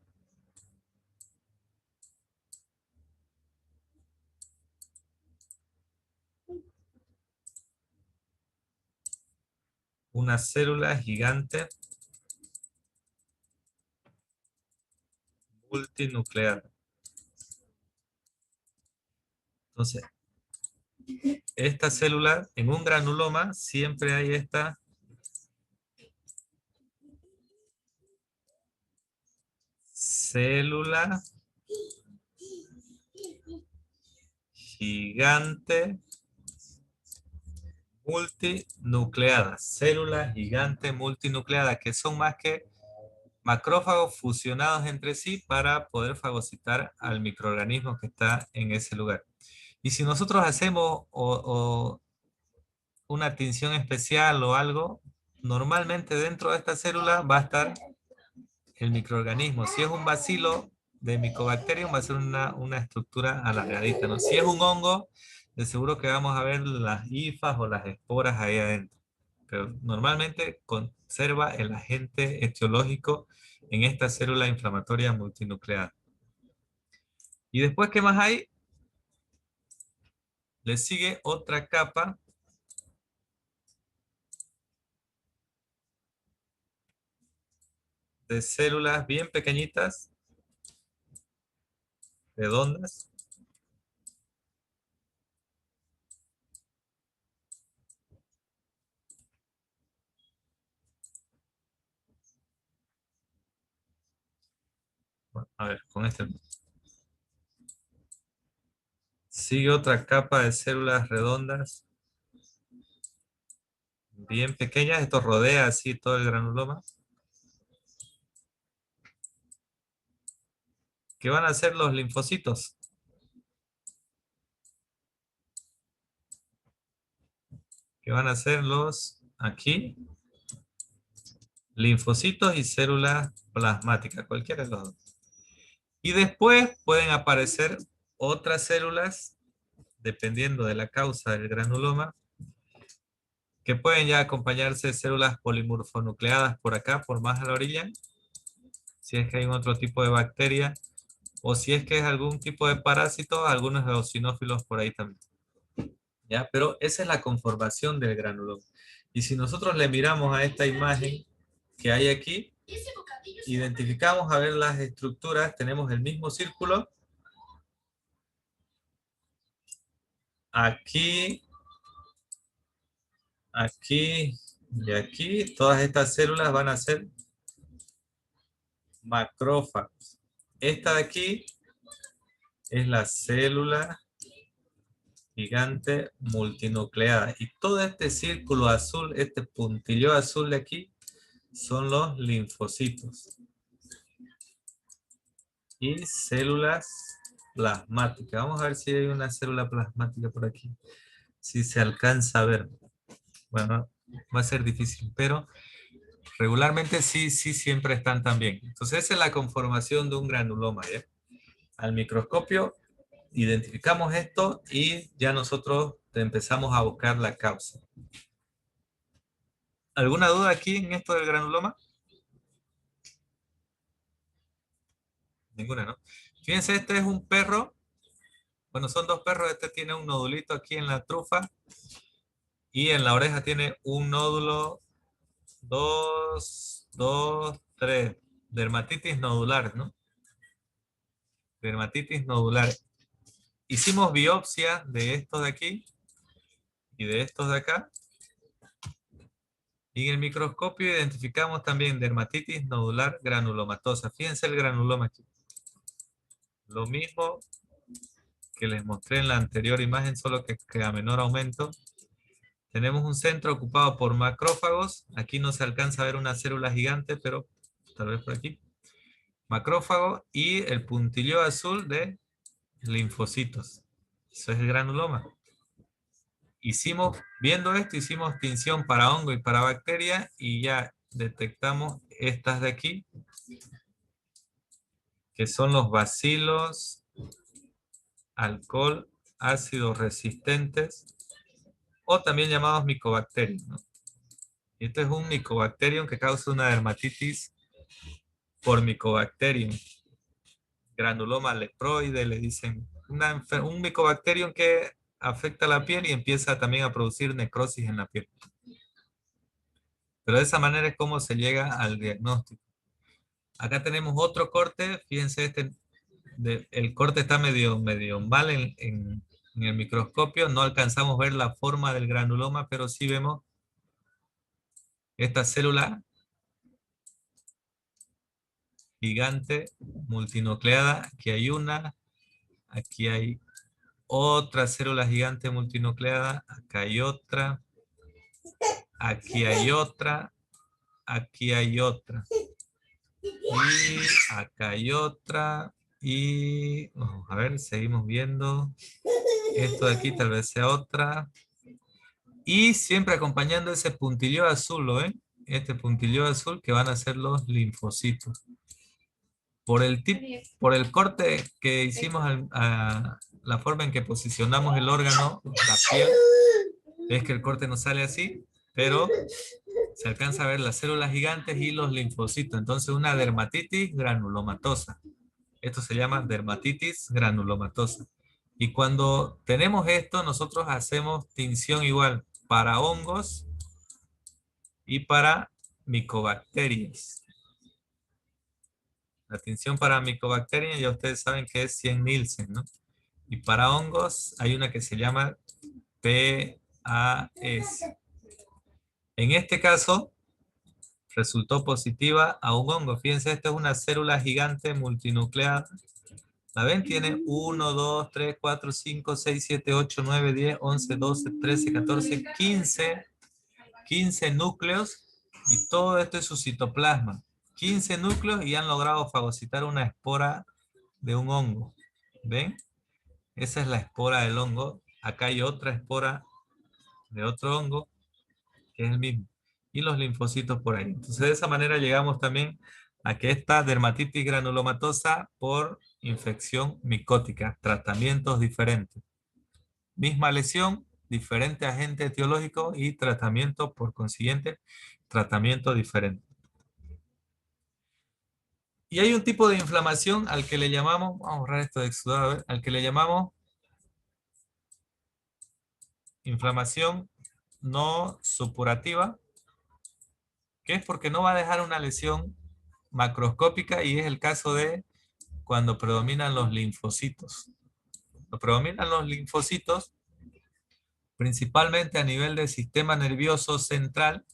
Una célula gigante multinucleada. Entonces, esta célula, en un granuloma, siempre hay esta célula gigante multinucleada. Célula gigante multinucleada, que son más que macrófagos fusionados entre sí para poder fagocitar al microorganismo que está en ese lugar. Y si nosotros hacemos una tinción especial o algo, normalmente dentro de esta célula va a estar el microorganismo. Si es un bacilo de Mycobacterium, va a ser una estructura alargadita, ¿no? Si es un hongo, de seguro que vamos a ver las hifas o las esporas ahí adentro. Pero normalmente conserva el agente etiológico en esta célula inflamatoria multinuclear. Y después, ¿qué más hay? Le sigue otra capa de células bien pequeñitas, redondas, A ver, con este. Sigue otra capa de células redondas, bien pequeñas. Esto rodea así todo el granuloma. ¿Qué van a hacer los linfocitos? ¿Qué van a hacer los aquí? Linfocitos y células plasmáticas, cualquiera de los dos. Y después pueden aparecer otras células, dependiendo de la causa del granuloma, que pueden ya acompañarse de células polimorfonucleadas por acá, por más a la orilla, si es que hay otro tipo de bacteria, o si es que es algún tipo de parásito, algunos eosinófilos por ahí también. ¿Ya? Pero esa es la conformación del granuloma. Y si nosotros le miramos a esta imagen que hay aquí, identificamos a ver las estructuras, tenemos el mismo círculo. Aquí, aquí y aquí, todas estas células van a ser macrófagos. Esta de aquí es la célula gigante multinucleada. Y todo este círculo azul, este puntillo azul de aquí, son los linfocitos. Y células plasmáticas. Vamos a ver si hay una célula plasmática por aquí. Si se alcanza a ver. Bueno, va a ser difícil, pero regularmente sí siempre están también. Entonces esa es la conformación de un granuloma, ¿ya? Al microscopio identificamos esto y ya nosotros empezamos a buscar la causa. ¿Alguna duda aquí en esto del granuloma? Ninguna, ¿no? Fíjense, este es un perro. Bueno, son dos perros. Este tiene un nodulito aquí en la trufa y en la oreja tiene un nódulo, dos, tres. Dermatitis nodular, ¿no? Dermatitis nodular. Hicimos biopsia de estos de aquí y de estos de acá. Y en el microscopio identificamos también dermatitis nodular granulomatosa. Fíjense el granuloma aquí. Lo mismo que les mostré en la anterior imagen, solo que a menor aumento. Tenemos un centro ocupado por macrófagos. Aquí no se alcanza a ver una célula gigante, pero tal vez por aquí. Macrófago y el puntillo azul de linfocitos. Eso es el granuloma. Viendo esto, hicimos tinción para hongo y para bacteria y ya detectamos estas de aquí, que son los bacilos, alcohol, ácidos resistentes, o también llamados micobacterium, ¿no? Y este es un micobacterium que causa una dermatitis por micobacterium. Granuloma leproide, le dicen. Un micobacterium que afecta la piel y empieza también a producir necrosis en la piel. Pero de esa manera es como se llega al diagnóstico. Acá tenemos otro corte. Fíjense, el corte está medio mal en el microscopio. No alcanzamos a ver la forma del granuloma, pero sí vemos esta célula gigante multinucleada. Aquí hay una. Aquí hay otra célula gigante multinucleada. Acá hay otra. Aquí hay otra. Aquí hay otra. Y acá hay otra. Y vamos a ver, seguimos viendo. Esto de aquí tal vez sea otra. Y siempre acompañando ese puntillo azul, ¿lo ven? Este puntillo azul que van a ser los linfocitos. Por el corte que hicimos, la forma en que posicionamos el órgano, la piel, es que el corte no sale así, pero se alcanza a ver las células gigantes y los linfocitos. Entonces una dermatitis granulomatosa. Esto se llama dermatitis granulomatosa. Y cuando tenemos esto, nosotros hacemos tinción igual para hongos y para micobacterias. La tinción para micobacterias ya ustedes saben que es 100 Nielsen, ¿no? Y para hongos hay una que se llama PAS. En este caso, resultó positiva a un hongo. Fíjense, esta es una célula gigante multinucleada. ¿La ven? Tiene 1, 2, 3, 4, 5, 6, 7, 8, 9, 10, 11, 12, 13, 14, 15 núcleos y todo esto es su citoplasma. 15 núcleos y han logrado fagocitar una espora de un hongo. ¿Ven? Esa es la espora del hongo. Acá hay otra espora de otro hongo que es el mismo. Y los linfocitos por ahí. Entonces de esa manera llegamos también a que esta dermatitis granulomatosa por infección micótica, tratamientos diferentes. Misma lesión, diferente agente etiológico y tratamiento, por consiguiente, tratamiento diferente. Y hay un tipo de inflamación al que le llamamos, vamos a borrar esto de exudado, a ver, al que le llamamos inflamación no supurativa, que es porque no va a dejar una lesión macroscópica y es el caso de cuando predominan los linfocitos. Cuando predominan los linfocitos, principalmente a nivel del sistema nervioso central,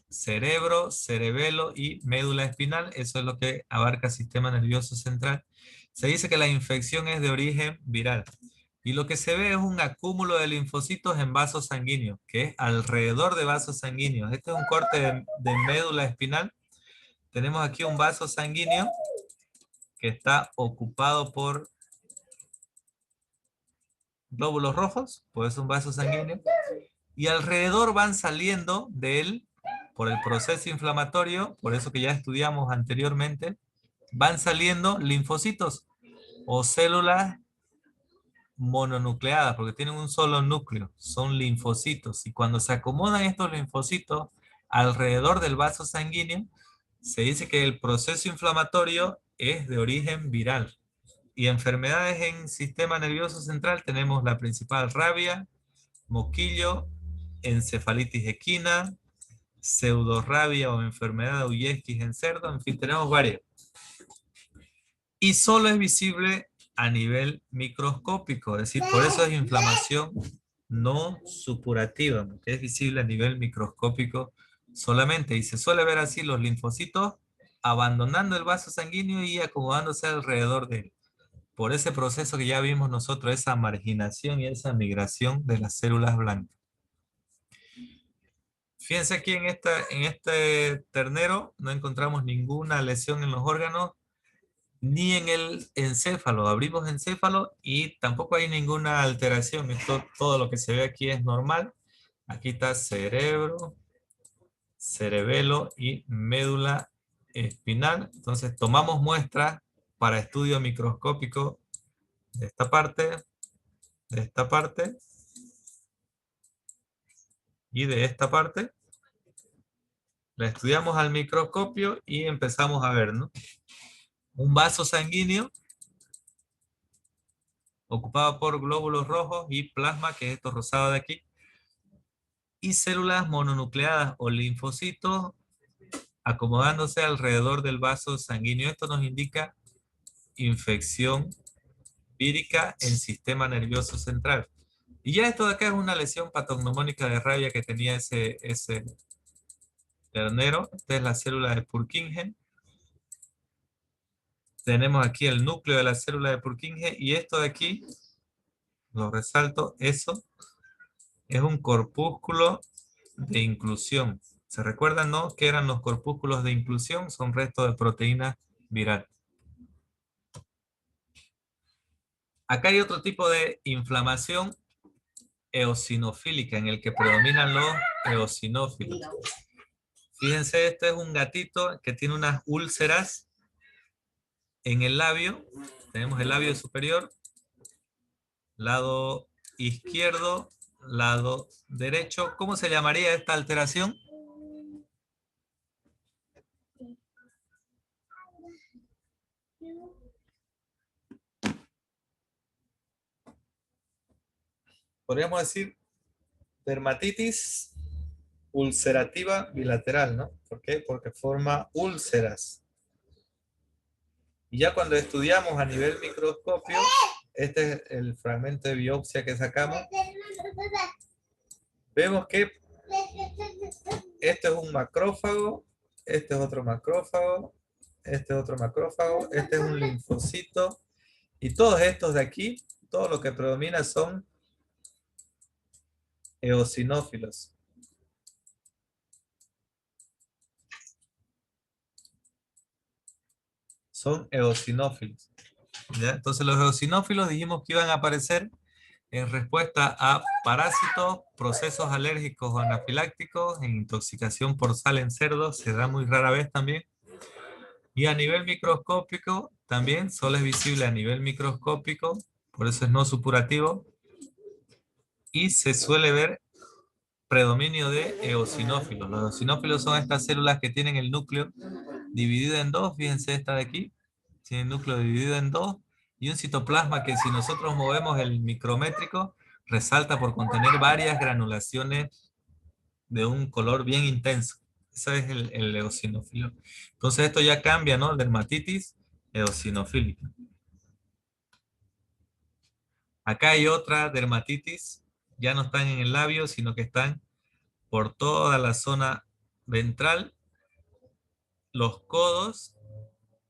cerebro, cerebelo y médula espinal, eso es lo que abarca el sistema nervioso central. Se dice que la infección es de origen viral. Y lo que se ve es un acúmulo de linfocitos en vasos sanguíneos, que es alrededor de vasos sanguíneos. Este es un corte de médula espinal. Tenemos aquí un vaso sanguíneo que está ocupado por glóbulos rojos, pues es un vaso sanguíneo. Y alrededor van saliendo de él, por el proceso inflamatorio, por eso que ya estudiamos anteriormente, van saliendo linfocitos o células mononucleadas, porque tienen un solo núcleo, son linfocitos. Y cuando se acomodan estos linfocitos alrededor del vaso sanguíneo, se dice que el proceso inflamatorio es de origen viral. Y enfermedades en sistema nervioso central tenemos la principal: rabia, moquillo, encefalitis equina, pseudorrabia o enfermedad de Uyesquis en cerdo, en fin, tenemos varias. Y solo es visible a nivel microscópico, es decir, por eso es inflamación no supurativa, que es visible a nivel microscópico solamente. Y se suele ver así los linfocitos abandonando el vaso sanguíneo y acomodándose alrededor de él. Por ese proceso que ya vimos nosotros, esa marginación y esa migración de las células blancas. Fíjense aquí en este ternero no encontramos ninguna lesión en los órganos, ni en el encéfalo. Abrimos encéfalo y tampoco hay ninguna alteración. Esto, todo lo que se ve aquí es normal. Aquí está cerebro, cerebelo y médula espinal. Entonces tomamos muestras para estudio microscópico de esta parte y de esta parte. La estudiamos al microscopio y empezamos a ver, ¿no? Un vaso sanguíneo ocupado por glóbulos rojos y plasma, que es esto rosado de aquí, y células mononucleadas o linfocitos acomodándose alrededor del vaso sanguíneo. Esto nos indica infección vírica en sistema nervioso central. Y ya esto de acá es una lesión patognomónica de rabia que tenía ese ternero. Esta es la célula de Purkinje. Tenemos aquí el núcleo de la célula de Purkinje y esto de aquí, lo resalto, eso es un corpúsculo de inclusión. ¿Se recuerdan, no? ¿Qué eran los corpúsculos de inclusión? Son restos de proteína viral. Acá hay otro tipo de inflamación eosinofílica en el que predominan los eosinófilos. Fíjense, este es un gatito que tiene unas úlceras en el labio. Tenemos el labio superior, lado izquierdo, lado derecho. ¿Cómo se llamaría esta alteración? Podríamos decir dermatitis ulcerativa bilateral, ¿no? ¿Por qué? Porque forma úlceras. Y ya cuando estudiamos a nivel microscopio, este es el fragmento de biopsia que sacamos, vemos que Este es un macrófago, este es otro macrófago, este es otro macrófago, este es un linfocito, y todos estos de aquí, todo lo que predomina son eosinófilos. Son eosinófilos. ¿Ya? Entonces los eosinófilos dijimos que iban a aparecer en respuesta a parásitos, procesos alérgicos o anafilácticos, en intoxicación por sal en cerdos, se da muy rara vez también. Y a nivel microscópico también, solo es visible a nivel microscópico, por eso es no supurativo. Y se suele ver predominio de eosinófilos. Los eosinófilos son estas células que tienen el núcleo dividido en dos, fíjense esta de aquí, tiene el núcleo dividido en dos, y un citoplasma que si nosotros movemos el micrométrico, resalta por contener varias granulaciones de un color bien intenso. Ese es el eosinófilo. Entonces esto ya cambia, ¿no? Dermatitis eosinofílica. Acá hay otra dermatitis, ya no están en el labio, sino que están por toda la zona ventral, los codos.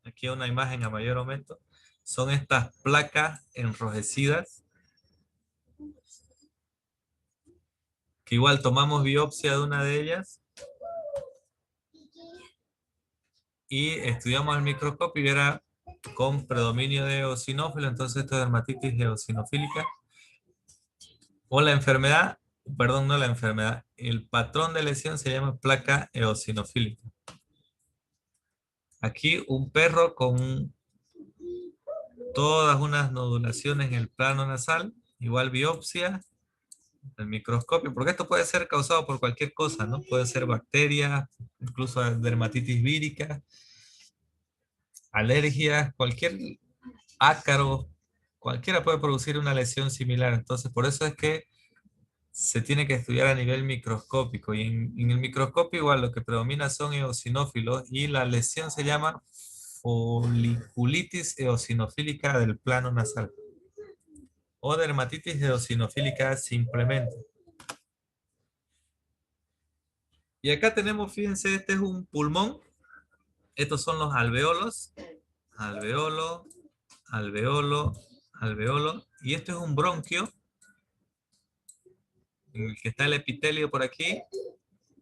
Aquí hay una imagen a mayor aumento. Son estas placas enrojecidas, que igual tomamos biopsia de una de ellas y estudiamos al microscopio y era con predominio de eosinófilo, entonces esto es dermatitis eosinofílica. O la enfermedad, perdón, no la enfermedad, el patrón de lesión se llama placa eosinofílica. Aquí un perro con todas unas nodulaciones en el plano nasal, igual biopsia, el microscopio, porque esto puede ser causado por cualquier cosa, ¿no? Puede ser bacterias, incluso dermatitis vírica, alergias, cualquier ácaro, cualquiera puede producir una lesión similar. Entonces, por eso es que se tiene que estudiar a nivel microscópico. Y en el microscopio igual lo que predomina son eosinófilos y la lesión se llama foliculitis eosinofílica del plano nasal. O dermatitis eosinofílica simplemente. Y acá tenemos, fíjense, este es un pulmón. Estos son los alveolos. Alveolo, alveolo, alveolo. Y esto es un bronquio, en el que está el epitelio por aquí.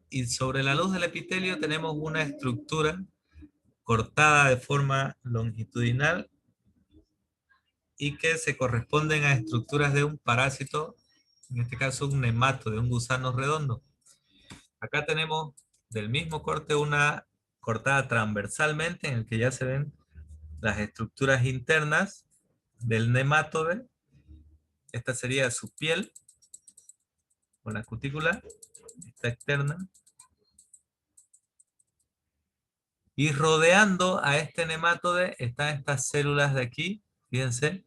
Y sobre la luz del epitelio tenemos una estructura cortada de forma longitudinal y que se corresponden a estructuras de un parásito, en este caso un nemato, de un gusano redondo. Acá tenemos del mismo corte una cortada transversalmente en el que ya se ven las estructuras internas del nematode. Esta sería su piel con la cutícula, esta externa. Y rodeando a este nematode están estas células de aquí, fíjense.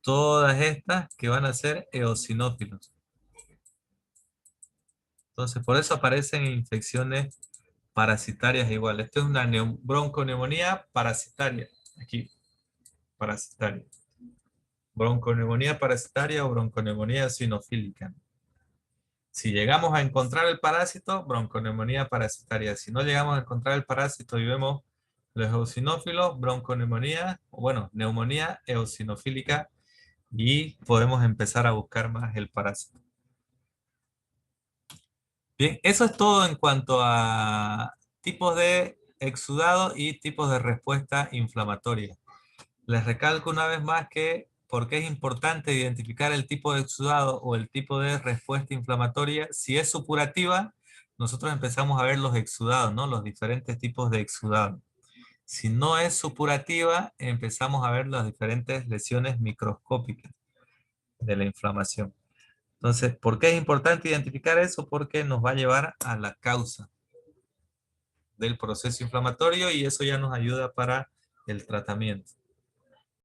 Todas estas que van a ser eosinófilos. Entonces, por eso aparecen infecciones parasitarias igual. Esto es una bronconeumonía parasitaria. Aquí, parasitaria. Bronconeumonía parasitaria o bronconeumonía eosinofílica. Si llegamos a encontrar el parásito, bronconeumonía parasitaria. Si no llegamos a encontrar el parásito y vemos los eosinófilos, bronconeumonía, bueno, neumonía eosinofílica, y podemos empezar a buscar más el parásito. Bien, eso es todo en cuanto a tipos de exudado y tipos de respuesta inflamatoria. Les recalco una vez más que porque es importante identificar el tipo de exudado o el tipo de respuesta inflamatoria. Si es supurativa, nosotros empezamos a ver los exudados, ¿no? Los diferentes tipos de exudado. Si no es supurativa, empezamos a ver las diferentes lesiones microscópicas de la inflamación. Entonces, ¿por qué es importante identificar eso? Porque nos va a llevar a la causa del proceso inflamatorio y eso ya nos ayuda para el tratamiento.